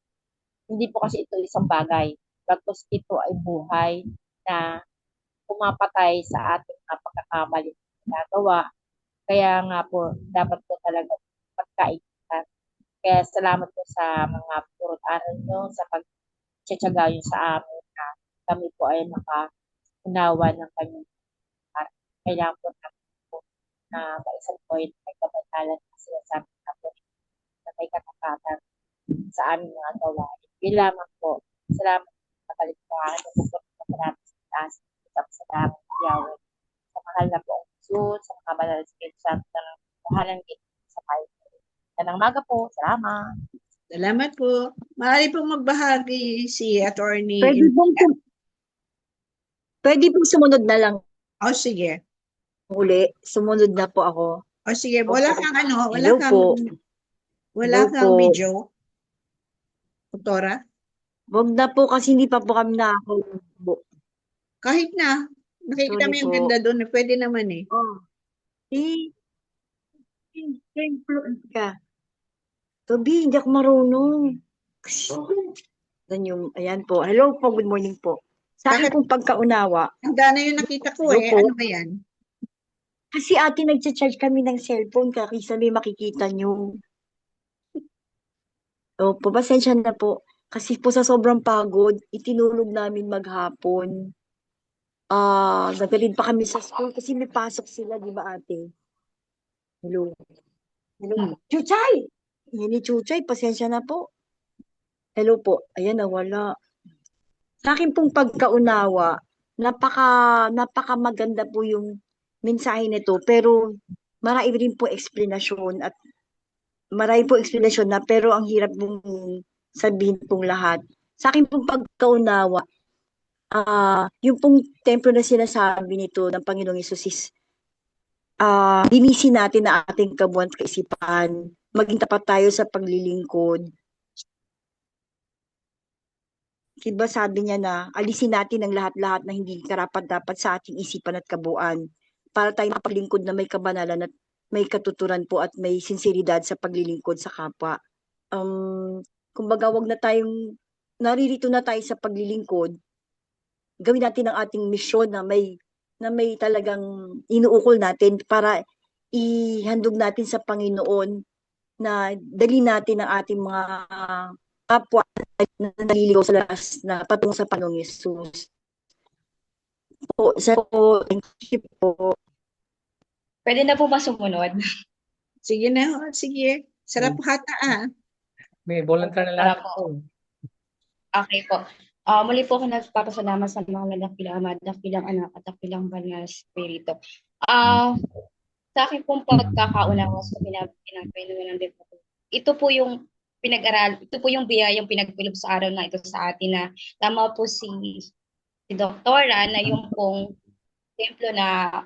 Hindi po kasi ito isang bagay. Bagkus ito ay buhay na pumapatay sa ating mga pagkakamali na ginagawa. Kaya nga po, dapat po talaga pagkaitan. Kaya salamat po sa mga turot aral nyo, sa pagtsatsaga nyo sa amin na kami po ay nakaunawa ng kanyang heart. Kailangan po natin po na maisang point may kabantalan na sinasabi na po na may katapatan sa aming mga gawain. Yun lamang po. Salamat sa kaligtahan at bukod na natin sa taas sa daming Yahweh. Sa mahal na po ang Jesus, sa mga banal na Espiritu Santo ng kahalan din sa kayo. Ganang maga po. Salamat. Salamat po. Maaari pong magbahagi si Attorney. Pwede pong sumunod na lang Oh, sige. uli. Sumunod na po ako. Oh, sige. Wala kang Hello wala po. Hello kang po. video. Tutora? Wag na po kasi hindi pa po kami nakakaubo. Kahit na. Nakikita mo Sorry yung po. ganda doon. Pwede naman eh. Oh. Influence ka. Toby, hindi ako marunong. Ayan po. Hello po, good morning po. Sa akin Bakit? pong pagkaunawa, Ang gana yung nakita ko eh. Opo. Ano ba yan? kasi ate nagcha-charge kami ng cellphone kaysa may makikita nyo. Opo, pasensya na po. Kasi po sa sobrang pagod, itinulog namin maghapon. Nagaling pa kami sa school kasi may pasok sila, di ba ate? Hello. Hello. Chuchay! Yan ni Chuchay, pasensya na po. Hello po. Ayan, nawala. Sa akin pong pagkaunawa, napaka maganda po yung mensahe nito, pero marami rin po explanation at marami po explanation na pero ang hirap pong sabihin pong lahat. Sa akin pong pagkaunawa, yung pong templo na sinasabi nito ng Panginoong Hesus is linisin natin na ating kabuuan at kaisipan, maging tapat tayo sa paglilingkod. Diba sabi niya na alisin natin ang lahat-lahat na hindi karapat-dapat sa ating isipan at kabuuan para tayo mapaglingkod na may kabanalan at may katuturan po at may sinseridad sa paglilingkod sa kapwa. Kumbaga wag na tayong naririto na tayo sa paglilingkod, gawin natin ang ating misyon na may talagang inuukol natin para ihandog natin sa Panginoon na dali natin ang ating mga kapwa na naliligaw sa lakas na patungo sa Panginoong Yesus. Po, thank you po. Pwede na po ba sumunod? Sige na. Sige. Sarap hata May volunteer na lahat po. Okay po. Muli po ako nagpapasalamat sa mga dakilang ama, dakilang anak, at dakilang banal na Espiritu. Sa akin pong pagkakaunawa sa pinagpinunan ng Diyos. Ito po yung ito po yung biyayang pinagpilob sa araw na ito sa atin na tama po si Doktora na yung pong templo na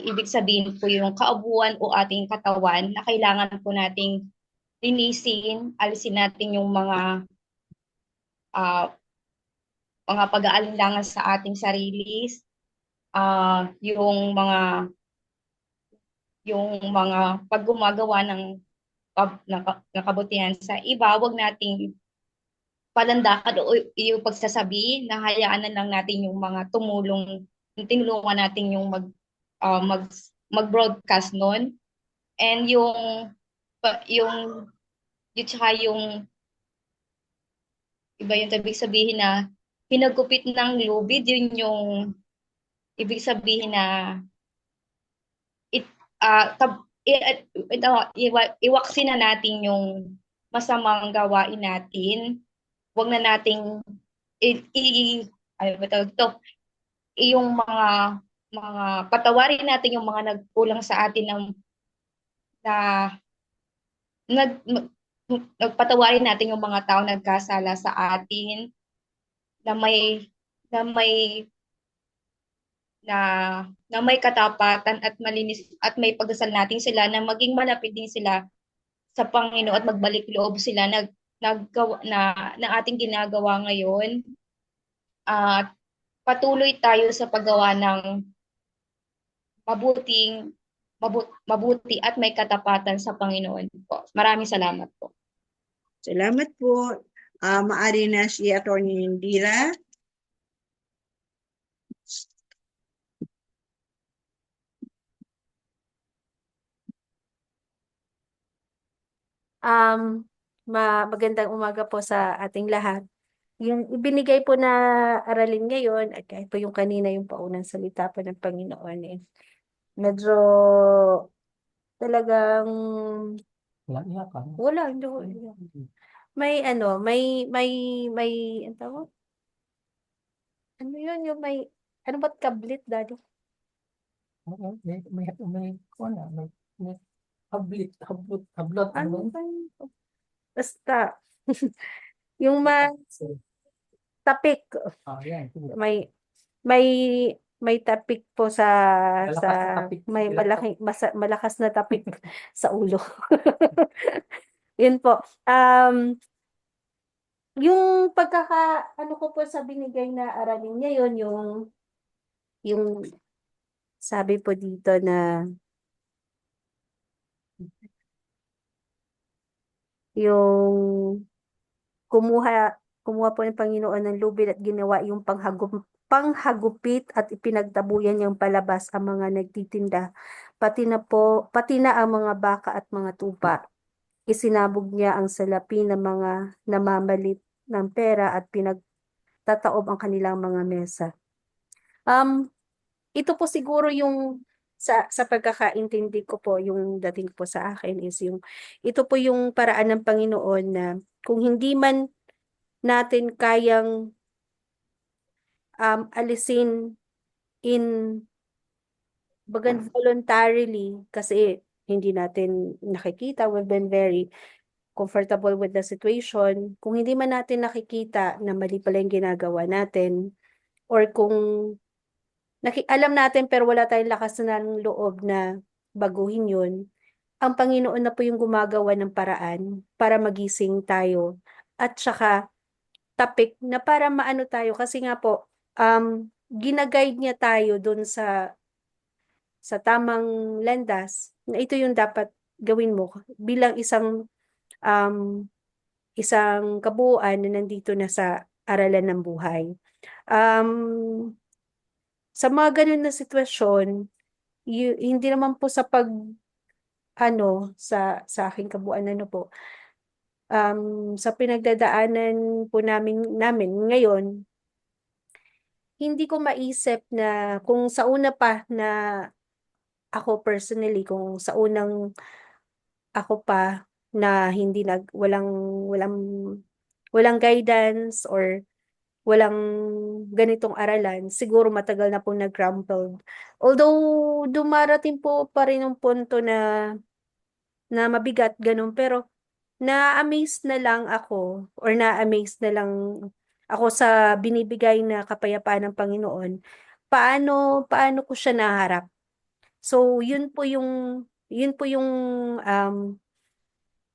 ibig sabihin po yung kaabuan o ating katawan na kailangan po nating linisin, alisin natin yung mga pag-aalinlangan sa ating sarili, yung mga yung mga pag gumagawa ng kabutihan sa iba, wag nating palandakan o yung pagsasabi na hayaan na lang natin yung mga tinulungan natin yung ah, mag mag-broadcast nun. And yung tsaka yung iba yung ibig sabihin na pinagkupit ng lubid, yun yung ibig sabihin na it, iwaksin na natin yung masamang gawain natin. Huwag na nating ano ba tawag to? Yung mga patawarin natin yung mga nagkulang sa atin na nag nagpatawarin natin yung mga tao nagkasala sa atin na may na may na na may katapatan at malinis at may pagdasal natin sila na maging malapit din sila sa Panginoon at magbalik loob sila na ating ginagawa ngayon. At patuloy tayo sa paggawa ng mabuti at may katapatan sa Panginoon po. Maraming salamat po. Salamat po. Maari na si Attorney Indira. Magandang umaga po sa ating lahat. Yung ibinigay po na aralin ngayon, at kahit po yung kanina yung paunang salita po ng Panginoon, medyo talagang Naiyakan. wala, hindi ko iyak. May ang tawag? Ano yun, yung ano ba't kablit, Daddy? Oo, may hablot, Ano ano? ba yun? Basta, yung tapik, Yan. may may tapik po Malakas na tapik. malakas na tapik sa ulo. Yun po. Yung ano ko po sa binigay na aralin ngayon, yung sabi po dito na yung kumuha po ng Panginoon ng lubid at ginawa yung panghagupit at ipinagtabuyan niyang palabas ang mga nagtitinda, pati na ang mga baka at mga tupa. Isinabog niya ang salapi ng mga namamalit ng pera at pinagtataob ang kanilang mga mesa. Ito po siguro yung sa pagkakaintindi ko po, yung dating po sa akin is ito po yung paraan ng Panginoon na kung hindi man natin kayang alisin voluntarily kasi hindi natin nakikita, we've been very comfortable with the situation. Kung hindi man natin nakikita na mali pala yung ginagawa natin, or kung alam natin pero wala tayong lakas ng loob na baguhin yun, ang Panginoon na po yung gumagawa ng paraan para magising tayo at saka tapik na para maano tayo kasi nga po ginaguide niya tayo dun sa tamang landas na ito yung dapat gawin mo bilang isang kabuuan na nandito na sa aralan ng buhay. Sa mga ganun na sitwasyon, hindi naman po sa sa aking kabuuan po, sa pinagdadaanan po namin ngayon, hindi ko maisip na kung sa una pa na ako personally, kung sa unang ako pa na hindi walang guidance or walang ganitong aralan, siguro matagal na pong nag-crumpled. Although dumarating po pa rin yung punto na mabigat ganun, pero na-amaze na lang ako or na-amaze na lang ako sa binibigay na kapayapaan ng Panginoon. Paano ko siya naharap? So yun po yung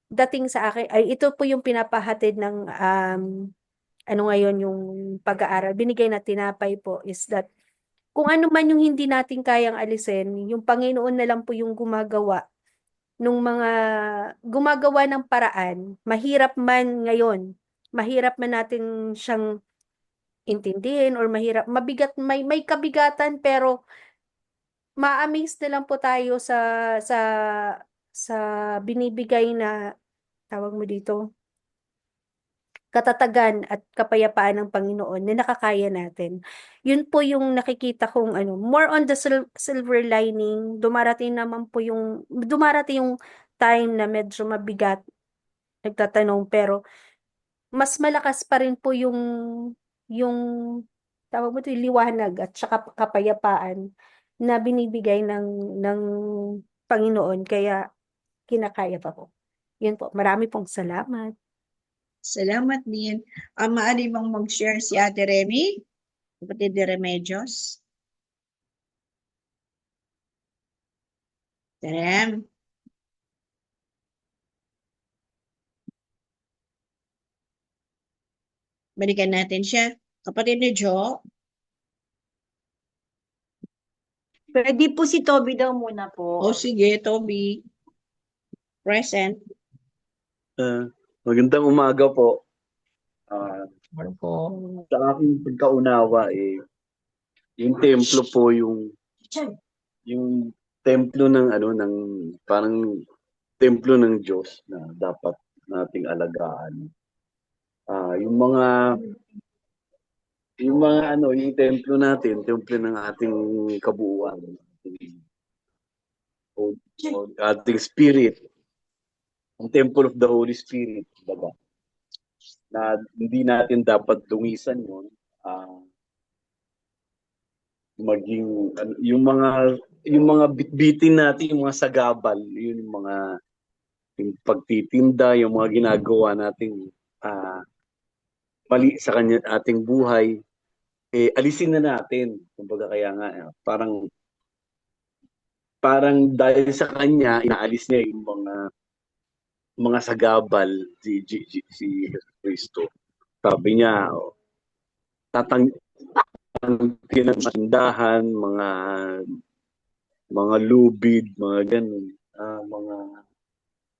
dating sa akin ay ito po yung pinapahatid ng ano ngayon yung pag-aaral binigay na tinapay po is that kung ano man yung hindi natin kayang alisin, yung Panginoon na lang po yung gumagawa ng paraan, mahirap man ngayon, mahirap man natin siyang intindihin or may kabigatan pero ma-amaze na lang po tayo sa sa binibigay na tawag mo dito katatagan at kapayapaan ng Panginoon na nakakaya natin. Yun po yung nakikita kong more on the silver lining, dumarating yung time na medyo mabigat, nagtatanong, pero mas malakas pa rin po yung tawag mo ito, yung liwanag at saka kapayapaan na binibigay ng Panginoon, kaya kinakaya pa po. Yun po, marami pong salamat. Salamat din. Maaari bang mag-share si Ate Remy? Kapatid ni Remedios? Terem? Balikan natin siya. Kapatid ni Jo? Pwede po si Toby daw muna po. O sige, Toby. Present. Magandang umaga po. Ano po? Sa aking pagkaunawa, yung templo po yung templo ng parang templo ng Diyos na dapat nating alagaan. Yung templo natin, templo ng ating kabuuan, ating spirit, ang temple of the Holy Spirit, diba? Na hindi natin dapat dungisan yun. Maging yung mga bitbitin natin, yung mga sagabal, yun yung pagtitinda, yung mga ginagawa nating mali sa ating buhay, alisin na natin. Kumbaga kaya nga parang dahil sa kanya inaalis niya yung mga sagabal si Jesus Cristo. Sabi niya, tatanggihan ng tindahan, mga lubid, mga ganun,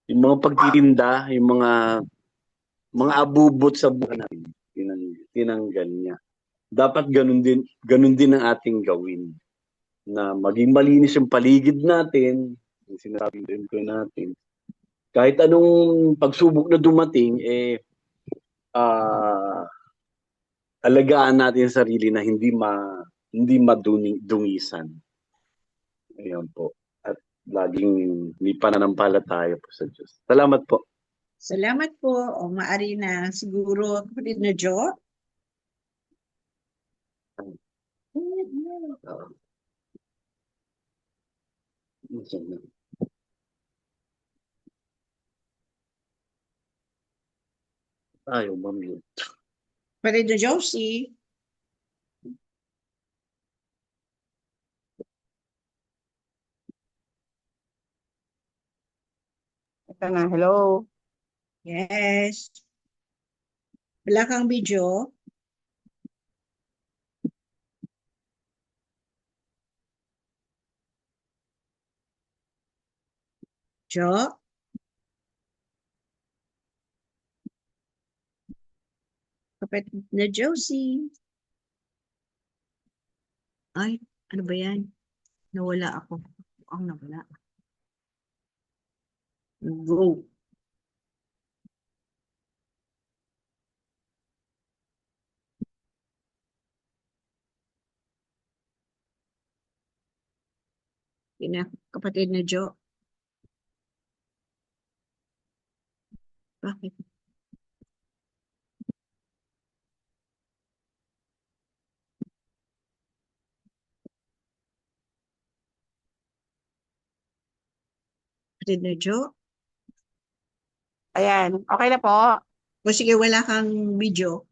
yung mga pagtitinda, yung mga abubot sa buhay natin, tinanggal niya. Dapat ganun din ang ating gawin, na maging malinis yung paligid natin, yung sinasabi din ko natin. Kahit anong pagsubok na dumating, alagaan natin yung sarili na hindi madungisan. Ayan po. At laging may pananampalataya po sa Diyos. Salamat po. Salamat po. O maaari na siguro, kapatid na Jo? Ayaw, ma'am. Kapatid na Josie? Ito na, hello. Yes. Wala kang video? Jo? Kapatid na Josie? Ay, ano ba yan? Nawala ako. Ang nawala. Go. Kapatid na Jo? Bakit? Kapatid na Jo? Ayan, okay na po. O sige, wala kang video.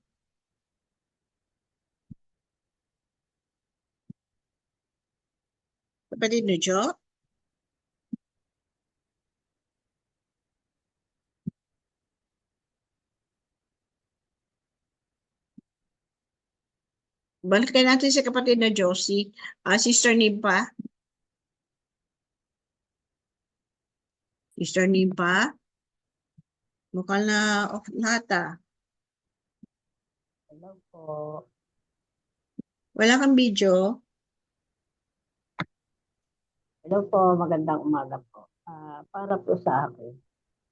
Kapatid na Jo? Balikan natin si kapatid na Josie. Sister Nimpa. Sister Nimpa. Mukhang na off lahat ah. Hello po. Wala kang video. Hello po, magandang umaga po. Para po sa akin,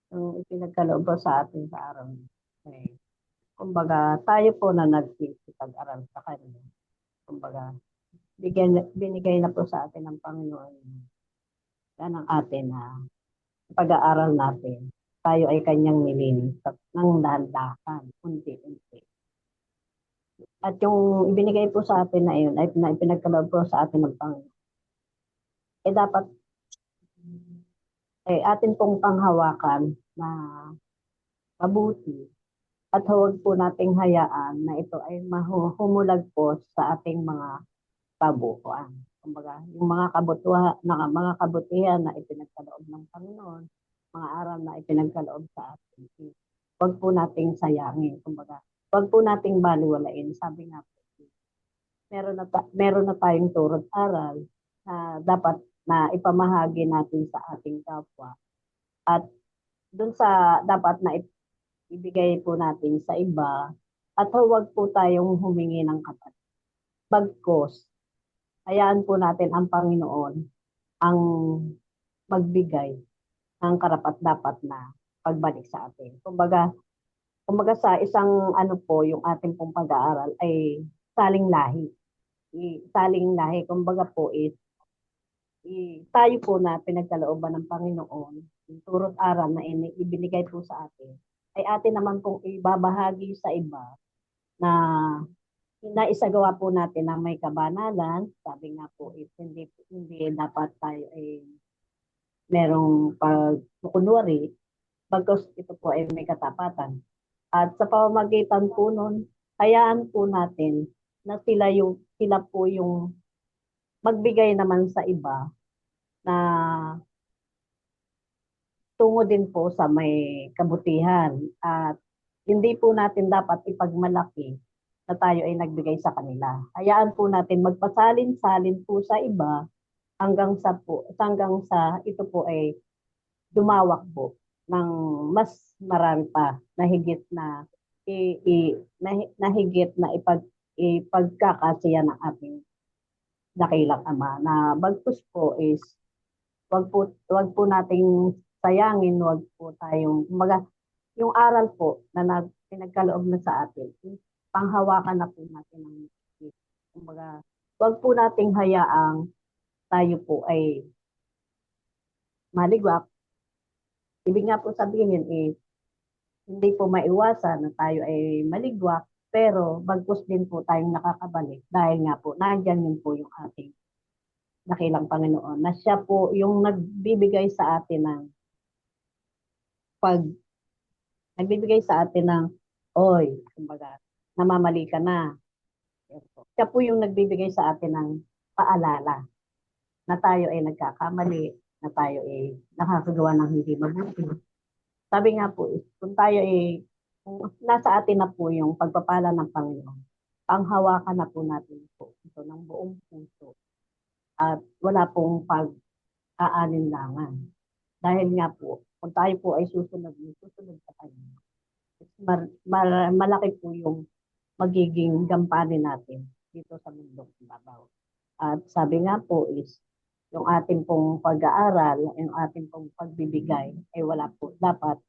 yung ipinagkaloob po sa atin sa araw na eh, kumbaga, tayo po na nagsisipag-aral sa kanya. Kumbaga, binigay na po sa atin ng Panginoon yan ang atin na pag-aaral natin. Tayo ay kanyang nilinis ng dahan-dahan, unti-unti. At yung ibinigay po sa atin na yun, ay na ipinagkaloob po sa atin ng Panginoon. Dapat atin pong panghawakan na mabuti at huwag po nating hayaan na ito ay humulag po sa ating mga kabuuan. Kumbaga, yung mga kabutihan na ipinagkaloob ng Panginoon, mga aral na ipinagkaloob sa atin, huwag po nating sayangin. Kumbaga, huwag po nating baliwalain. Sabi nga po, meron na tayong turot aral na dapat na ipamahagi natin sa ating kapwa. At dun sa dapat na ibigay po natin sa iba at huwag po tayong humingi ng kapat. Bagkus, hayaan po natin ang Panginoon ang magbigay ng karapat-dapat na pagbalik sa atin. Kumbaga sa isang yung ating pong pag-aaral ay saling lahi. Saling lahi, kumbaga po tayo po na pinagkalooban ng Panginoon, yung turot aral na ibinigay po sa atin, ay atin naman pong ibabahagi sa iba na naisagawa po natin na may kabanalan. Sabi nga po, hindi dapat tayo ay merong pagkukunwari, bagkus ito po ay may katapatan. At sa pamamagitan po nun, hayaan po natin na sila po yung magbigay naman sa iba na tungo din po sa may kabutihan. At hindi po natin dapat ipagmalaki na tayo ay nagbigay sa kanila. Hayaan po natin magpasalin-salin po sa iba hanggang sa ito po ay dumawak po ng mas marami pa na higit na ipagkakasiya ng ating dakilang Ama, na bagkus po is wag po nating sayangin, wag po tayong yung aral po na pinagkaloob na sa atin, panghawakan na po natin ng kumbaga wag po nating hayaang tayo po ay maligwak. Ibig nga po sabihin hindi po maiwasan na tayo ay maligwak, pero bagkus din po tayong nakakabalik dahil nga po nandiyan yun po yung ating dakilang Panginoon na siya po yung nagbibigay sa atin ng oy, kumbaga namamali ka na. Siya po yung nagbibigay sa atin ng paalala na tayo ay nagkakamali, na tayo ay nakakagawa ng hindi mabuti. Sabi nga po, kung nasa atin na po yung pagpapala ng Panginoon, panghawakan na po natin po ito ng buong puso at wala pong pag-aalinlangan. Dahil nga po, kung tayo po ay susunod sa Kanya, malaki po yung magiging gampanin natin dito sa mundong ibabaw. At sabi nga po yung ating pong pag-aaral, yung ating pong pagbibigay ay wala po dapat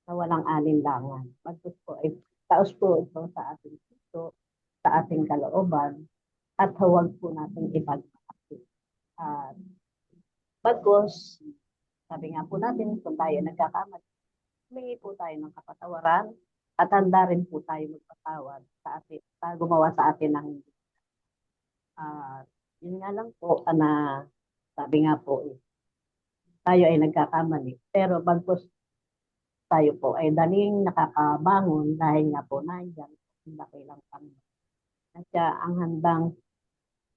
na walang alinlangan. Bagkus po ay taos po ito sa ating puso, sa ating kalooban, at huwag po natin ipagpapakit. Bagkus, sabi nga po natin, kung tayo nagkakamali, humingi po tayo ng kapatawaran at handa rin po tayo magpatawad sa atin, gumawa sa atin ng yun nga lang po na sabi nga po tayo ay nagkakamali, pero bagkus tayo po ay daling nakakabangon dahil nga po nandiyan ang dakilang Panginoon na siya ang handang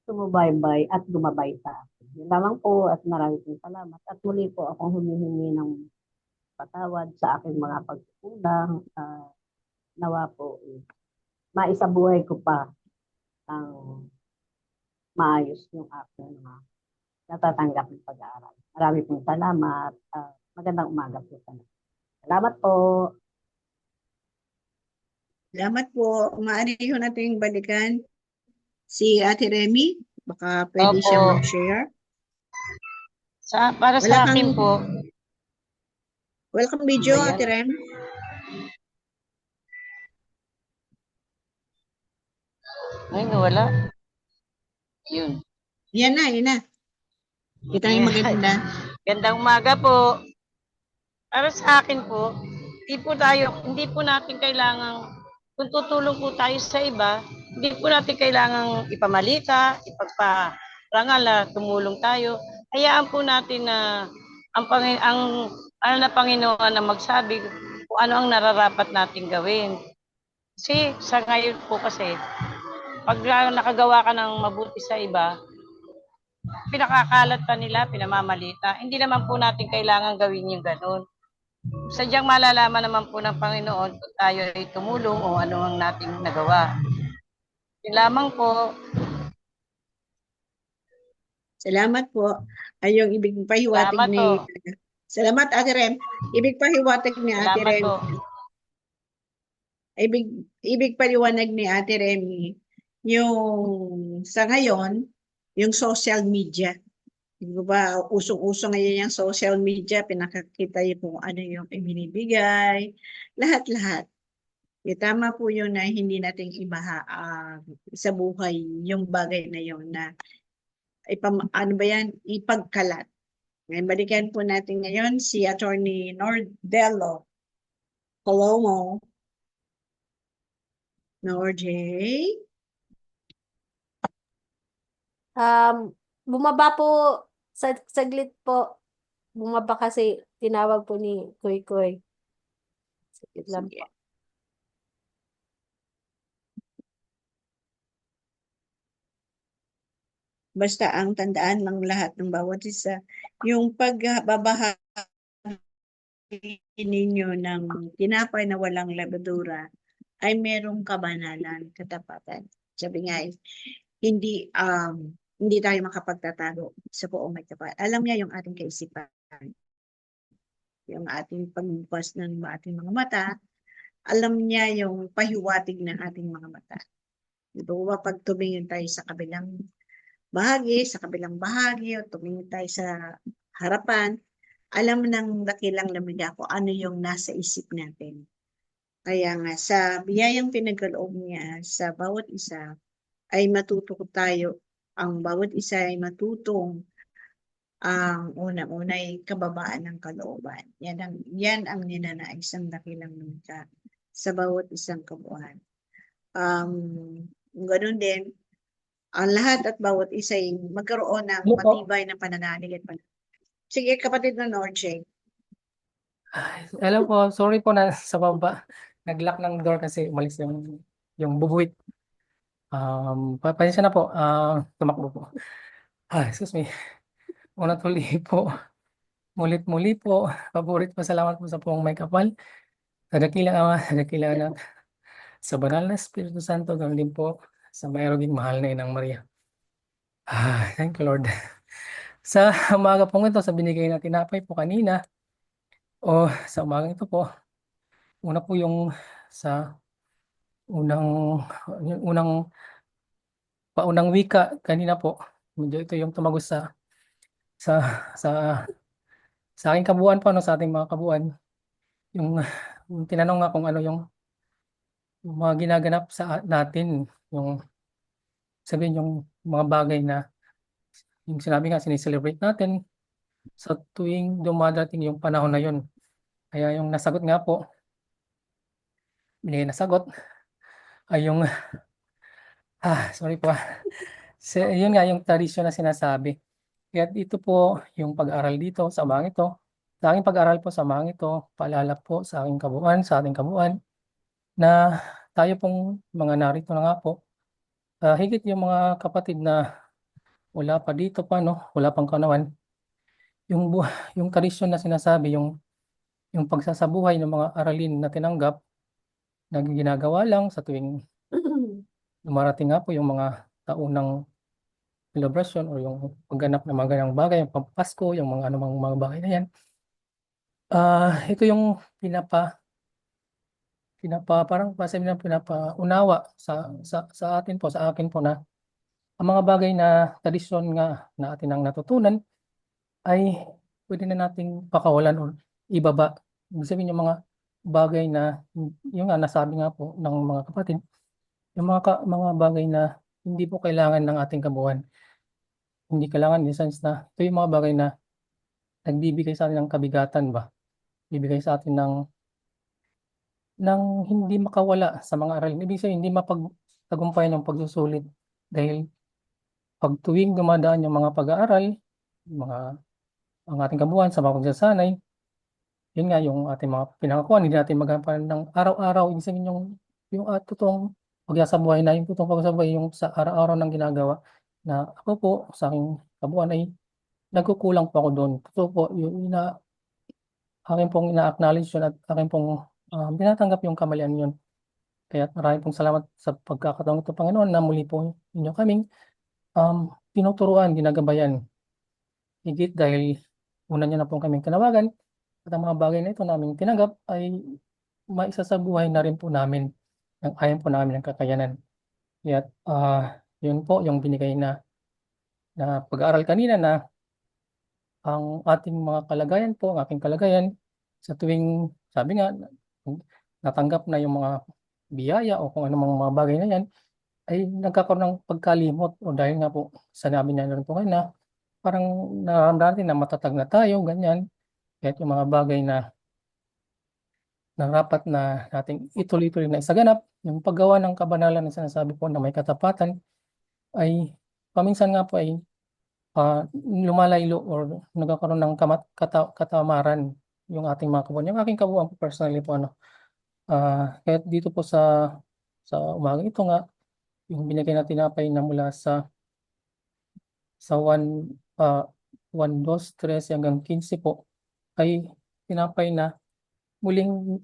sumubaybay at gumabay sa atin. Yun lamang po at maraming salamat. At muli po akong humihingi ng patawad sa aking mga pagkukulang. Nawa po maisabuhay ko pa ng maayos yung aking natatanggap ng pag-aaral. Marami pong salamat. Magandang umaga po sa lahat. Salamat po. Salamat po. Maaari ho natin balikan si Ate Remy. Baka pwede Opo. siyang mag-share. Para Wala sa akin kang- po, Welcome video, Ayan. Ate Rem. ay nawala. Yun. Yan na, yan na. Kita yung maganda. Gandang umaga po. Para sa akin po, hindi po natin kailangang, kung tutulong po tayo sa iba, hindi po natin kailangang ipamalita, ipagparangal na tumulong tayo. Hayaan po natin na ang Panginoon na magsabi kung ano ang nararapat natin gawin. Kasi sa ngayon po kasi, pag nakagawa ka ng mabuti sa iba, pinakakalat pa nila, pinamamalita. Hindi naman po natin kailangan gawin yung ganun. Sadyang malalaman naman po ng Panginoon kung tayo ay tumulong o ano ang nating nagawa. Yun lamang po. Salamat po. Ay yung ibig pahiwatig Salamat ni... po. Salamat, Ate Rem. Ibig pahiwatig ni Ate Salamat Rem. po. Ibig paliwanag ni Ate Remy, yung sa ngayon, yung social media. Di ba, usong-uso ngayon yung social media, pinakakita yung kung ano yung ibinibigay, lahat-lahat. Tama po yun na hindi natin sa buhay yung bagay na yun na ipagkalat. Ngayon, balikan po natin ngayon si Attorney Nordello Colomo. Norjay. Bumaba po, saglit po. Bumaba kasi tinawag po ni Koy Koy. Saglit lang Sige. po. Basta ang tandaan ng lahat ng bawat isa, yung pagbabahagi ninyo ng tinapay na walang labadura ay merong kabanalan, katapatan. Sabi nga, hindi tayo makapagtatago sa poong may tapat. Alam niya yung ating kaisipan, yung ating pagbukas ng ating mga mata, alam niya yung pahiwatig ng ating mga mata. Diba pag tumingin tayo sa kabilang bahagi, o tumingin tayo sa harapan, alam ng dakilang lamig ako ano yung nasa isip natin. Kaya nga, sa biyayang pinagkaloob niya sa bawat isa, ay matuto tayo, ang bawat isa ay matutong ang unang-una ay kababaan ng kalooban. Yan ang ninanais ng dakilang lumikha sa bawat isang kabuuan. Ganun din, ang lahat at bawat isa ay magkaroon ng matibay na pananalig at pananalig. Sige, kapatid na Norjay. Alam ko, sorry po na sa baba. Nag-lock ng door kasi umalis yung bubuwit. Pasensya na po. Tumakbo po. Excuse me. Una tuloy po. Mulit-muli po. Paborit po. Salamat po sa poong may kapal. Sa dakilang Ama, sa dakilang Anak, sa banal na Espiritu Santo, ganoon din po sa mayroong mahal na Inang Maria. Thank you, Lord. Sa umaga pong ito, sa binigay na tinapay po kanina, o sa umaga ito po, una po yung sa paunang wika kanina po, medyo ito yung tumagos sa aking kabuuan po, sa ating mga kabuuan, yung tinanong nga kung ano yung mga ginaganap sa natin, yung sabihin yung mga bagay na yung sinabi nga sinicelebrate natin sa tuwing dumadating yung panahon na yun. Kaya yung nasagot nga po, binigay na sagot ay yung sorry po. Yun nga yung tradisyon na sinasabi. Kaya ito po yung pag-aral dito sa amang ito. Sa aking pag-aral po sa amang ito, paalala po sa aking kabuuan, sa ating kabuuan, na tayo pong mga narito na nga po, higit yung mga kapatid na wala pa dito pa, wala pang kanawan, yung tradisyon na sinasabi, yung pagsasabuhay ng mga aralin na tinanggap, na ginagawa lang sa tuwing dumarating nga po yung mga taunang celebration o yung pagganap ng mga ganyang bagay, yung Pasko, yung mga anumang mga bagay na yan. Ito yung parang pinapaunawa sa atin po, sa akin po, na ang mga bagay na tradisyon nga na atin ang natutunan ay pwede na nating pakawalan o ibaba. Ibig sabihin yung mga bagay na, yung nga nasabi nga po ng mga kapatid, yung mga bagay na hindi po kailangan ng ating kabuuan. Hindi kailangan in the sense na ito yung mga bagay na nagbibigay sa atin ng kabigatan ba? Bibigay sa atin ng hindi makawala sa mga aralin. Ibig sabihin, hindi mapagtagumpayan yung pagsusulit. Dahil pag tuwing dumadaan yung mga pag-aaral, ang ating kabuuan sa mga pagsasanay, yun nga yung ating mga pinangakuan, hindi natin magampanan ng araw-araw. Ibig sabihin yung totoong pagsasabuhay na, yung totoong pagsasabuhay yung sa araw-araw ng ginagawa, na ako po sa aking kabuuan ay nagkukulang po ako doon. Totoo po, yung akin pong ina-acknowledge yun at akin pong tinatanggap yung kamalian yun. Kaya maraming pong salamat sa pagkakataon ito, Panginoon, na muli po inyo kaming tinuturuan, ginagabayan. Higit dahil una niyo na pong kaming tinawagan at ang mga bagay na ito naming tinanggap ay maisasabuhay na rin po namin ng ayon po namin ng kakayanan. Kaya yun po yung binigay na pag-aaral kanina, na ang ating mga kalagayan po, ang aking kalagayan, sa tuwing, sabi nga, natanggap na yung mga biyaya o kung anumang mga bagay na yan, ay nagkakaroon ng pagkalimot o dahil nga po, sinabi niya na rin po kayo na parang nararamdaman natin na matatag na tayo, ganyan. Kahit yung mga bagay na dapat na nating ituloy-tuloy na isaganap, yung paggawa ng kabanalan na sinasabi po na may katapatan, ay paminsan nga po ay lumalaylo or nagkakaroon ng katamaran yung ating mga kabuuan. Yung aking kabuuan po personally po, kaya dito po sa umaga ito nga, yung binigay na tinapay na mula sa 1, 2, 3 hanggang 15 po, ay tinapay na muling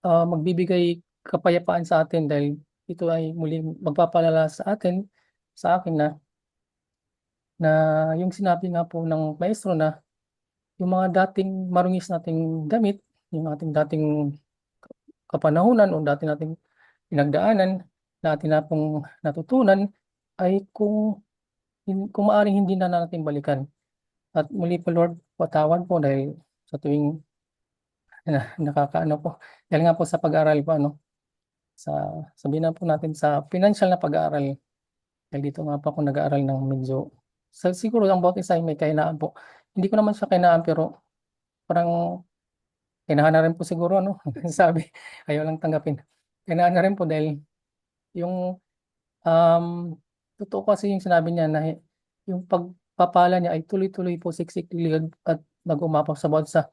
magbibigay kapayapaan sa atin, dahil ito ay muling magpapalala sa akin, sa akin na yung sinabi nga po ng maestro na yung mga dating marungis nating damit, yung ating dating kapanahunan o dati nating pinagdaanan, na atin na pong natutunan, ay kung maaaring hindi na natin balikan. At muli po, Lord, patawad po dahil sa tuwing nakakaano po, dahil nga po sa pag-aaral po, sabihin na po natin sa financial na pag-aaral, dahil dito nga po ako nag-aaral ng medyo, siguro ang bawat isa ay may kahinaan po. Hindi ko naman siya kahinaan, pero parang kahinaan na rin po siguro, sabi, ayaw lang tanggapin. Kahinaan na rin po dahil yung totoo kasi yung sinabi niya na yung pagpapala niya ay tuloy-tuloy po, siksik-lilig at nag-umapaw sa bawat isa.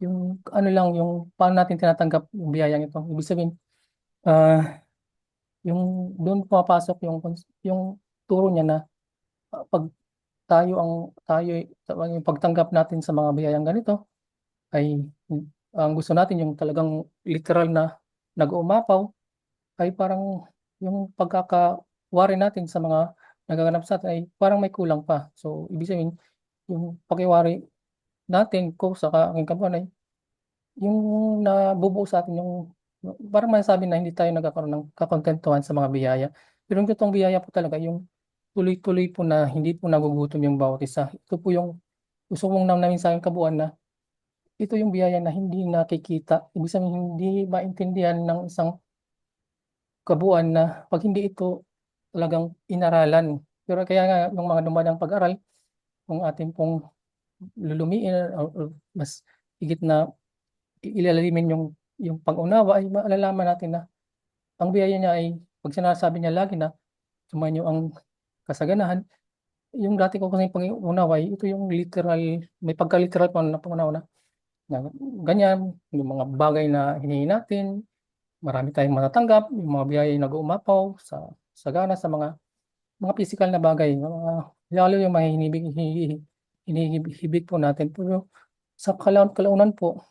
Yung ano lang, yung paano natin tinatanggap yung biyayang ito. Ibig sabihin, yung doon pumapasok yung turo niya na pag yung pagtanggap natin sa mga biyayang ganito ay ang gusto natin yung talagang literal na nag-uumapaw, ay parang yung pagkakawari natin sa mga nagaganap sa atin ay parang may kulang pa. So ibig sabihin, yung pakiwari natin ko sa aking kabuuan ay yung nabubuo sa atin, yung parang masasabi na hindi tayo nagkakaroon ng kakontentuhan sa mga biyaya. Pero yung totoong biyaya po talaga, yung tuloy-tuloy po na hindi po nagugutom yung bawat isa. Ito po yung gusto mong namin sa aking kabuuan, na ito yung biyaya na hindi nakikita. Ibig sabihin, hindi maintindihan ng isang kabuuan na pag hindi ito talagang inaralan. Pero kaya nga yung mga dumadang pag-aral, kung ating pong lulumiin o mas higit na ilalimin yung pag-unawa, ay malalaman natin na ang biyaya niya ay, pag sinasabi niya lagi na sumainyo ang kasaganahan, yung dati ko kasi pag-unawa ay ito yung literal, may pagka-literal pa na pag-unawa na ganyan, yung mga bagay na hinihingi natin, marami tayong matatanggap, yung mga biyaya ay nag-uumapaw sa sagana sa mga physical na bagay, lalo yung mga hinihibig po natin. Pero sa kalaunan po,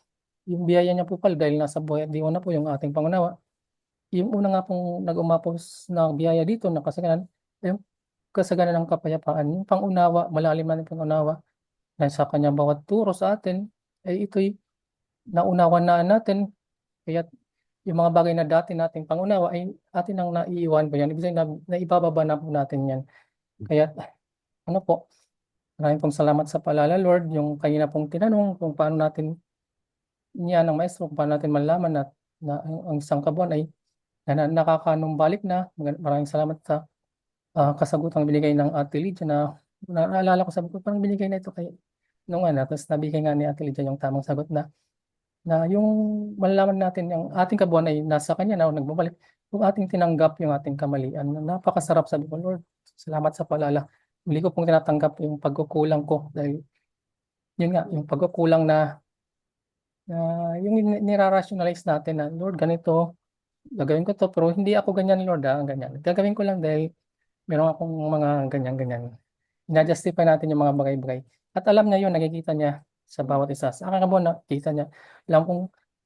yung biyaya niya po pala, dahil nasa buhay at diwa na po yung ating pangunawa, yung una nga pong nag-umapaw na biyaya dito na kasaganan, yung kasagana ng kapayapaan, yung pangunawa, malalim na pangunawa na sa kanyang bawat turo sa atin, ay ito'y naunawaan natin. Kaya yung mga bagay na dati nating pangunawa ay atin ang naiiwan po yan. Ibig sabihin na naibababa na po natin yan. Kaya ano po, maraming pong salamat sa paalala, Lord. Yung kanina pong tinanong kung paano natin niya ng maestro, kung paano natin malaman na ang isang kabuuan ay nakakanumbalik na. Maraming salamat sa kasagutang binigay ng Ate Lydia na naalala ko, sabi ko parang binigay na ito kay nung tapos nabigay nga ni Ate Lydia yung tamang sagot na yung malalaman natin yung ating kabuuan ay nasa kanya na nagbabalik. Kung ating tinanggap yung ating kamalian, napakasarap, sabi ko, Lord, salamat sa paalala. Muli ko pong tinatanggap yung pagkukulang ko dahil yun nga, yung pagkukulang na yung nirarationalize natin na, Lord, ganito, gagawin ko to, pero hindi ako ganyan, Lord, ganyan. Gagawin ko lang dahil meron akong mga ganyan-ganyan. Ina-justify natin yung mga bagay-bagay. At alam niya yun, nakikita niya sa bawat isa. Sa akin kabuuan, nakikita niya. Alam kong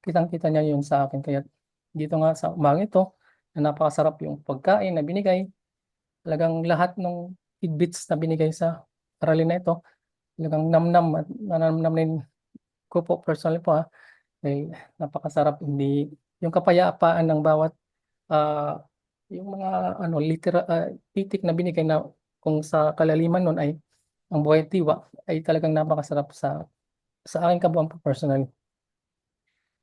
kitang-kita niya yun sa akin. Kaya dito nga sa umaga ito, na napakasarap yung pagkain na binigay. Talagang lahat ng tidbits na binigay sa aralin na ito, talagang namnam at nanamnamin ko po personally po ay napakasarap. Hindi yung kapayapaan ng bawat yung mga titik na binigay na kung sa kalaliman nun ay ang buhay tiwa ay talagang napakasarap sa aking kabuuan po personally.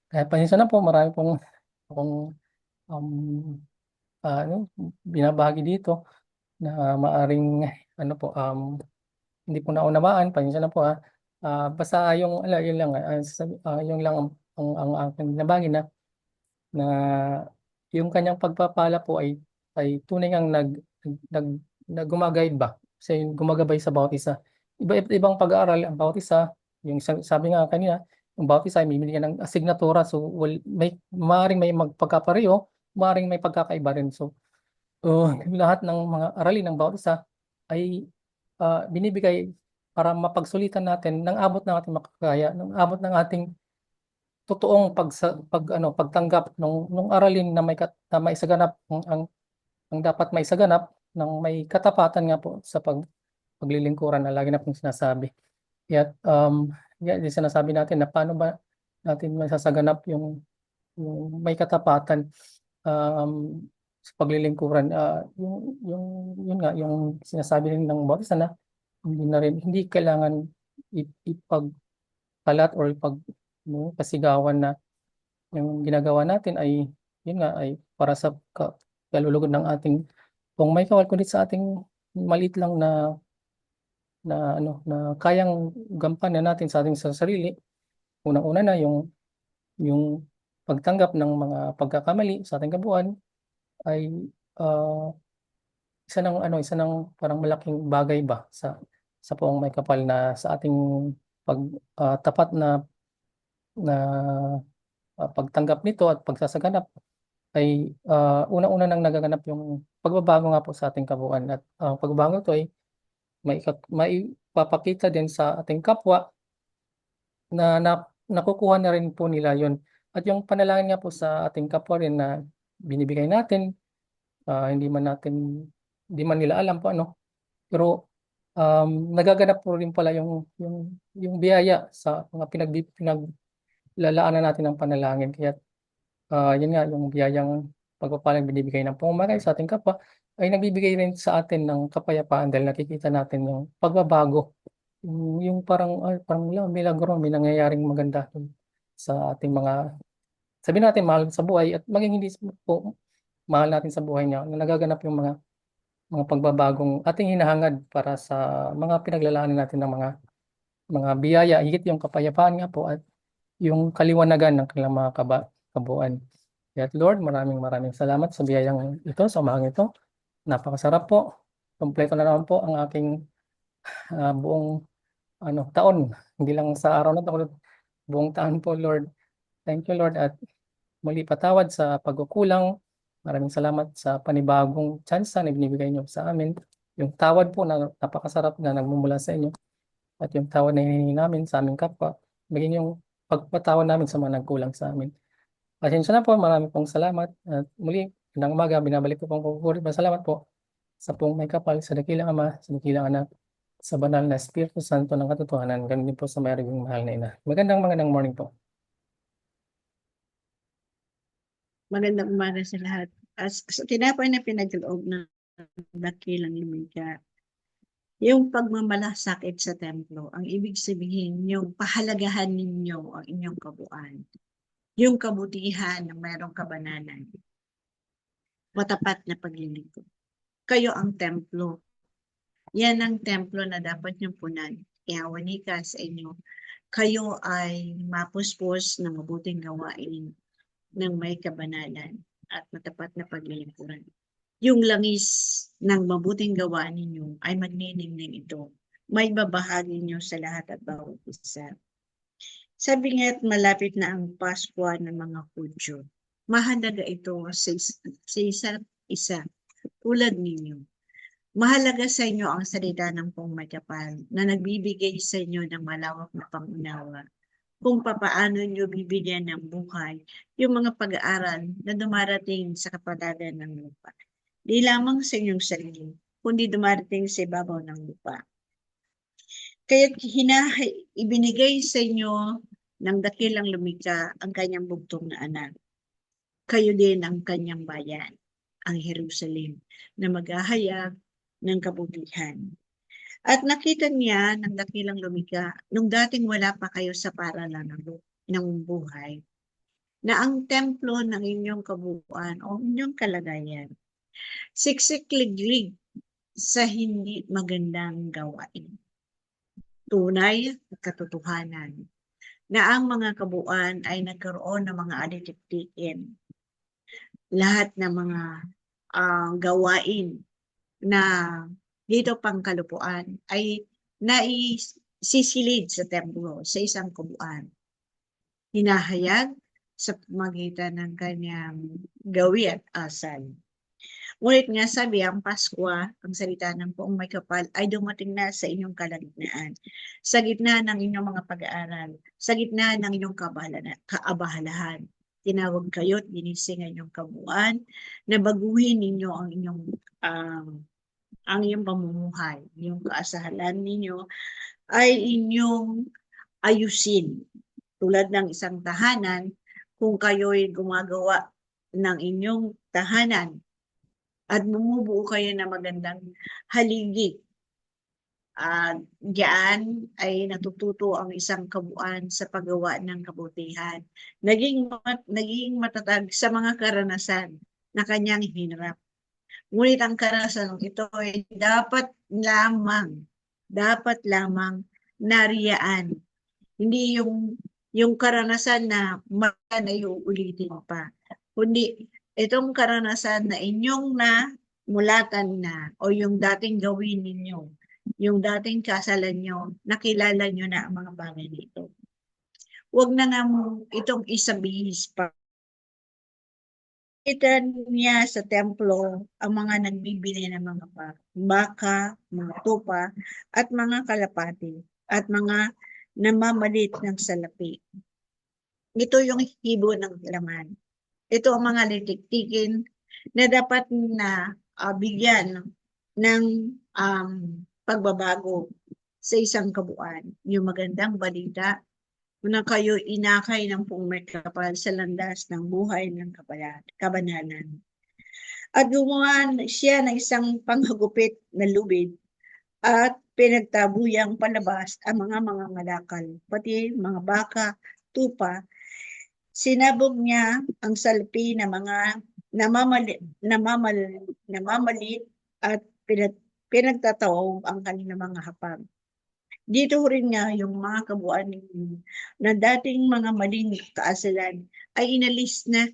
Kaya pasensya na po, marami pong akong binabahagi dito na maaring hindi po naunawaan. Pasensya na po basta yung yun lang yung lang ang aking binabahagi na yung kanyang pagpapala po ay tunay ngang gumagayad ba? Kasi gumagabay sa bawat isa. Ibang pag-aaral ang bawat isa. Yung sabi nga kanina, yung bawat isa ay mimili ng asignatura. So, maaaring may magpagkapareho, maaaring may pagkakaiba rin. So, lahat ng mga aralin ng bawat isa ay binibigay para mapagsulitan natin ng abot ng ating makakaya, ng abot ng ating totoong pagtanggap nung aralin na may isaganap ang dapat may isaganap ng may katapatan nga po sa paglilingkuran na lagi na pong sinasabi. Kaya yung sinasabi natin na paano ba natin masasaganap yung may katapatan sa paglilingkuran. Yun nga yung sinasabi rin ng bawat isa na hindi kailangan ipagkalat or pasigawan na yung ginagawa natin ay yun nga ay para sa kalulugod ng ating kung may kawal, kundi sa ating maliit lang na kayang gampanan natin sa ating sarili. Unang-una na yung pagtanggap ng mga pagkakamali sa ating kabuuan ay isa ng parang malaking bagay ba sa poong may kapal na sa ating tapat na pagtanggap nito at pagsasaganap ay unang-una nang nagaganap yung pagbabago nga po sa ating kabuuan. At pagbabago ito ay maipapakita din sa ating kapwa na nakukuha na rin po nila yun. At yung panalangin nga po sa ating kapwa rin na binibigay natin, hindi man nila alam po pero nagaganap po rin pala yung biyaya sa mga pinaglalaanan natin ng panalangin. Kaya yun nga, yung biyayang pagpapalang binibigay ng pumamagay sa ating kapwa ay nagbibigay rin sa atin ng kapayapaan dahil nakikita natin yung pagbabago. Yung parang milagro, may nangyayaring maganda sa ating mga, sabihin natin, mahal sa buhay at maging hindi po mahal natin sa buhay niya, na nagaganap yung mga pagbabagong ating hinahangad para sa mga pinaglalaanan natin ng mga biyaya, higit yung kapayapaan nga po at yung kaliwanagan ng kanilang mga kabuuan. Kaya Lord, maraming salamat sa biyayang ito, sa umagang ito. Napakasarap po. Kompleto na naman po ang aking buong taon. Hindi lang sa araw na ito, buong taon po, Lord. Thank you, Lord, at muli patawad sa pagkukulang. Maraming salamat sa panibagong chance na binibigay niyo sa amin. Yung tawad po na napakasarap na nagmumula sa inyo. At yung tawad na hinihingi namin sa aming kapwa, maging yung pagpatawad namin sa mga nagkulang sa amin. Pasensya na po, marami pong salamat. At muli, ng umaga, binabalik ko pong pagpupuri. Salamat po. sa pong may kapal, sa dakilang Ama, sa dakilang Anak, sa banal na Espiritu Santo ng katotohanan, ganun din po sa mayroong mahal na ina. Magandang morning po. Magandang umaga sa lahat. Sa tinapay na pinagkaloob ng dakilang lumikha, yung pagmamalasakit sa templo, ang ibig sabihin, yung pahalagahan ninyo ang inyong kabuuan. Yung kabutihan na mayroong kabanalan. Matapat na paglilingkod. Kayo ang templo. Yan ang templo na dapat niyong punan. Ihawanin ka sa inyo. Kayo ay mapuspos ng mabuting gawain ng may kabanalan at matapat na paglilingkuran. Yung langis ng mabuting gawa ninyo ay magniningning ito. May babahagi nyo sa lahat at bawat isa. Sabi nga't malapit na ang Pasko ng mga Hudyo. Mahalaga ito sa isa't isa, tulad ninyo. Mahalaga sa inyo ang salita ng pong may kapal na nagbibigay sa inyo ng malawak na pangunawa kung papaano nyo bibigyan ng buhay yung mga pag-aaral na dumarating sa kapalaran ng lupa. Di lamang sa inyong sarili, kundi dumarating sa ibabaw ng lupa. Kaya ibinigay sa inyo ng dakilang lumikha ang kanyang bugtong na anak. Kayo din ang kanyang bayan, ang Jerusalem, na maghahayag ng kabutihan. At nakita niya ng dakilang lumikha, nung dating wala pa kayo sa paralan ng buhay, na ang templo ng inyong kabuuan o inyong kalagayan, siksik-liglig sa hindi magandang gawain. Tunay at katotohanan na ang mga kabuuan ay nagkaroon ng mga alitiktikin. Lahat ng mga gawain na dito pang kalupuan ay naisisilid sa templo, sa isang kabuuan. Hinahayag sa pamagitan ng kanyang gawi at asal. Ngunit nga sabi, ang Pasko, ang salita ng poong may kapal, ay dumating na sa inyong kalagitnaan, sa gitna ng inyong mga pag-aaral, sa gitna ng inyong kaabahalahan. Tinawag kayo at ginising ang inyong kabuuan, na baguhin ninyo ang inyong pamumuhay. Yung kaasahan ninyo ay inyong ayusin. Tulad ng isang tahanan, kung kayo'y gumagawa ng inyong tahanan, at bumubuo kayo ng magandang haligi. Diyan ay natututo ang isang kabuuan sa paggawa ng kabutihan. Naging matatag sa mga karanasan na kanyang hinarap. Ngunit ang karanasan ito ay dapat lamang nariyaan. Hindi yung karanasan na uulitin pa. Kundi itong karanasan na inyong mulatan na o yung dating gawin ninyo, yung dating kasalan nyo, nakilala nyo na ang mga bagay nito. Huwag na nga itong isabihis pa. Kita niya sa templo ang mga nagbibili ng mga baka, mga tupa, at mga kalapati, at mga namamalit ng salapi. Ito yung hibo ng laman. Ito ang mga litiktikin na dapat na bigyan ng pagbabago sa isang kabuuan. Yung magandang balita na kayo inakay ng poong may kapal sa landas ng buhay ng kabanalan. At gumawa siya ng isang panghagupit na lubid at pinagtabuyang palabas ang mga malakal, pati mga baka, tupa. Sinabog niya ang salpi na mga namamalit at pinagtataob ang kanilang mga hapag. Dito rin nga yung mga kabuuan na dating mga maling kaasalan ay inalis na.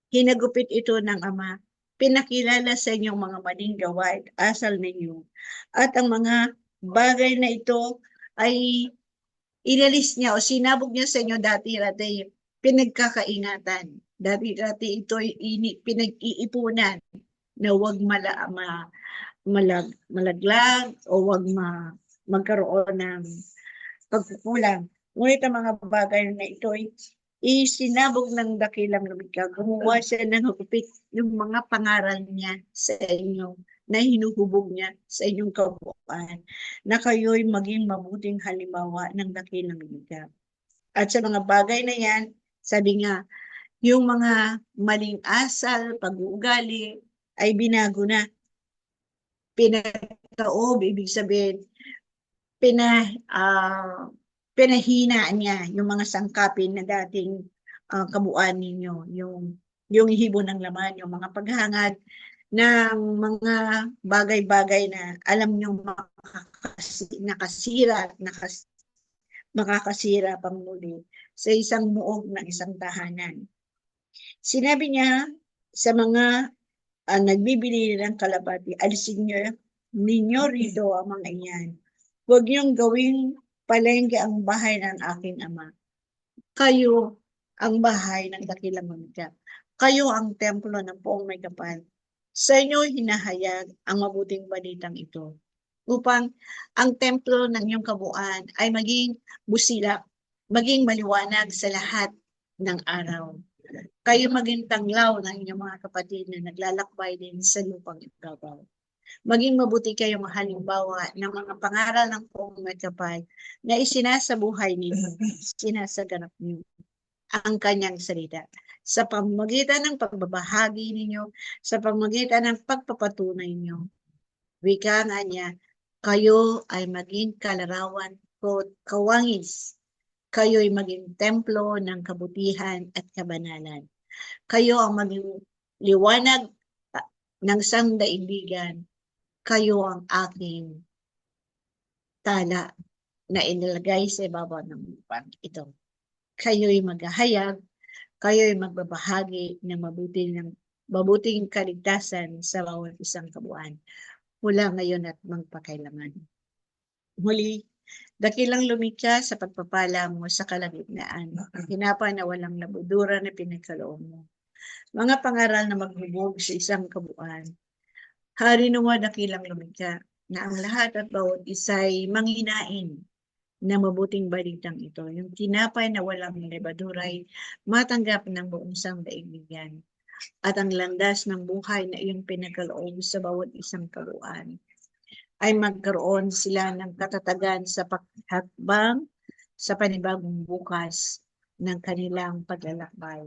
Hinagupit ito ng Ama. Pinakilala sa inyong mga maling gawain asal ninyo. At ang mga bagay na ito ay inalis niya o sinabog niya sa inyo dati-dati pinagkakaingatan. Dati-dati ito ay pinag-iipunan na huwag malaglag o huwag magkaroon ng pagkukulang. Ngunit ang mga bagay na ito ay isinabog ng dakilang lumikha. Gumawa siya ng hagupit yung mga pangaral niya sa inyo na hinuhubog niya sa inyong kabuuan, na kayo'y maging mabuting halimbawa ng dakilang liga. At sa mga bagay na yan, sabi nga, yung mga maling asal, pag-uugali, ay binago na. Pinataob, ibig sabihin, pinahinaan niya yung mga sangkapin na dating kabuuan ninyo, yung hibo ng laman, yung mga paghangad ng mga bagay-bagay na alam nyo nakasira at makakasira pang muli sa isang muog ng isang tahanan. Sinabi niya sa mga nagbibili ng kalapati, alisin ninyo rito ang mga iyan. Huwag niyong gawing palengke ang bahay ng aking ama. Kayo ang bahay ng dakilang mamika. Kayo ang templo ng poong may kapal. Sa inyo hinahayag ang mabuting balitang ito, upang ang templo ng iyong kabuuan ay maging busilak, maging maliwanag sa lahat ng araw. Kayo maging tanglaw ng inyong mga kapatid na naglalakbay din sa lupang ibabaw. Maging mabuti kayong halimbawa ng mga pangaral ng poong may kapal na isinasabuhay ninyo, sinasaganap niyo ang kanyang salita. Sa pamamagitan ng pagbabahagi ninyo, sa pamamagitan ng pagpapatunay ninyo, wika nga niya, kayo ay maging kalarawan o kawangis. Kayo ay maging templo ng kabutihan at kabanalan. Kayo ang maging liwanag ng sangdaigdigan. Kayo ang aking tala na inilagay sa ibabaw ng lupang ito. Kayo'y maghahayag, kayo'y magbabahagi ng mabuting kaligtasan sa bawat isang kabuuan, mula ngayon at magpakailanman. Muli, dakilang lumikha sa pagpapala mo sa kalagitnaan, ang tinapay na walang labudura na pinagkaloob mo. Mga pangaral na maghubog sa isang kabuuan. Hari nawa dakilang lumikha, na ang lahat at bawat isa'y manginain na mabuting balitang ito. Yung tinapay na walang lebaduray, matanggap ng buong sangdaigdigan. At ang landas ng buhay na iyong pinagkaloob sa bawat isang kabuuan, ay magkaroon sila ng katatagan sa paghakbang sa panibagong bukas ng kanilang paglalakbay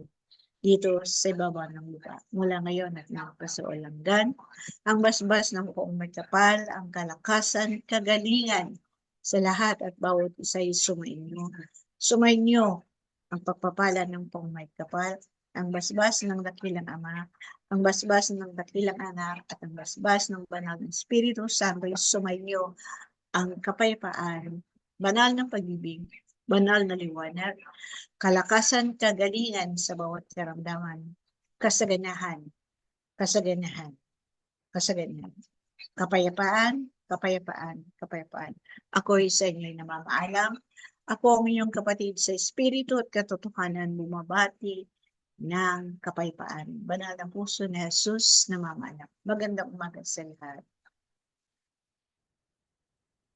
dito sa ibabaw ng lupa. Mula ngayon at magpasaulangan, ang basbas ng poong may kapal, ang kalakasan, kagalingan sa lahat at bawat isa'y sumainyo. Sumainyo ang pagpapala ng poong may kapal, ang basbas ng dakilang Ama, ang basbas ng dakilang Anak, at ang basbas ng banal ng Espiritu Santo, sumainyo ang kapayapaan, banal ng pag-ibig, banal na liwanag, kalakasan, kagalingan sa bawat karamdaman, kasaganahan, kapayapaan, kapayapaan. Ako'y sa inyo'y namamaalam. Ako ang inyong kapatid sa Espiritu at katotohanan, bumabati ng kapayapaan. Banal na puso ni Jesus namamaalam. Magandang umaga sa lahat.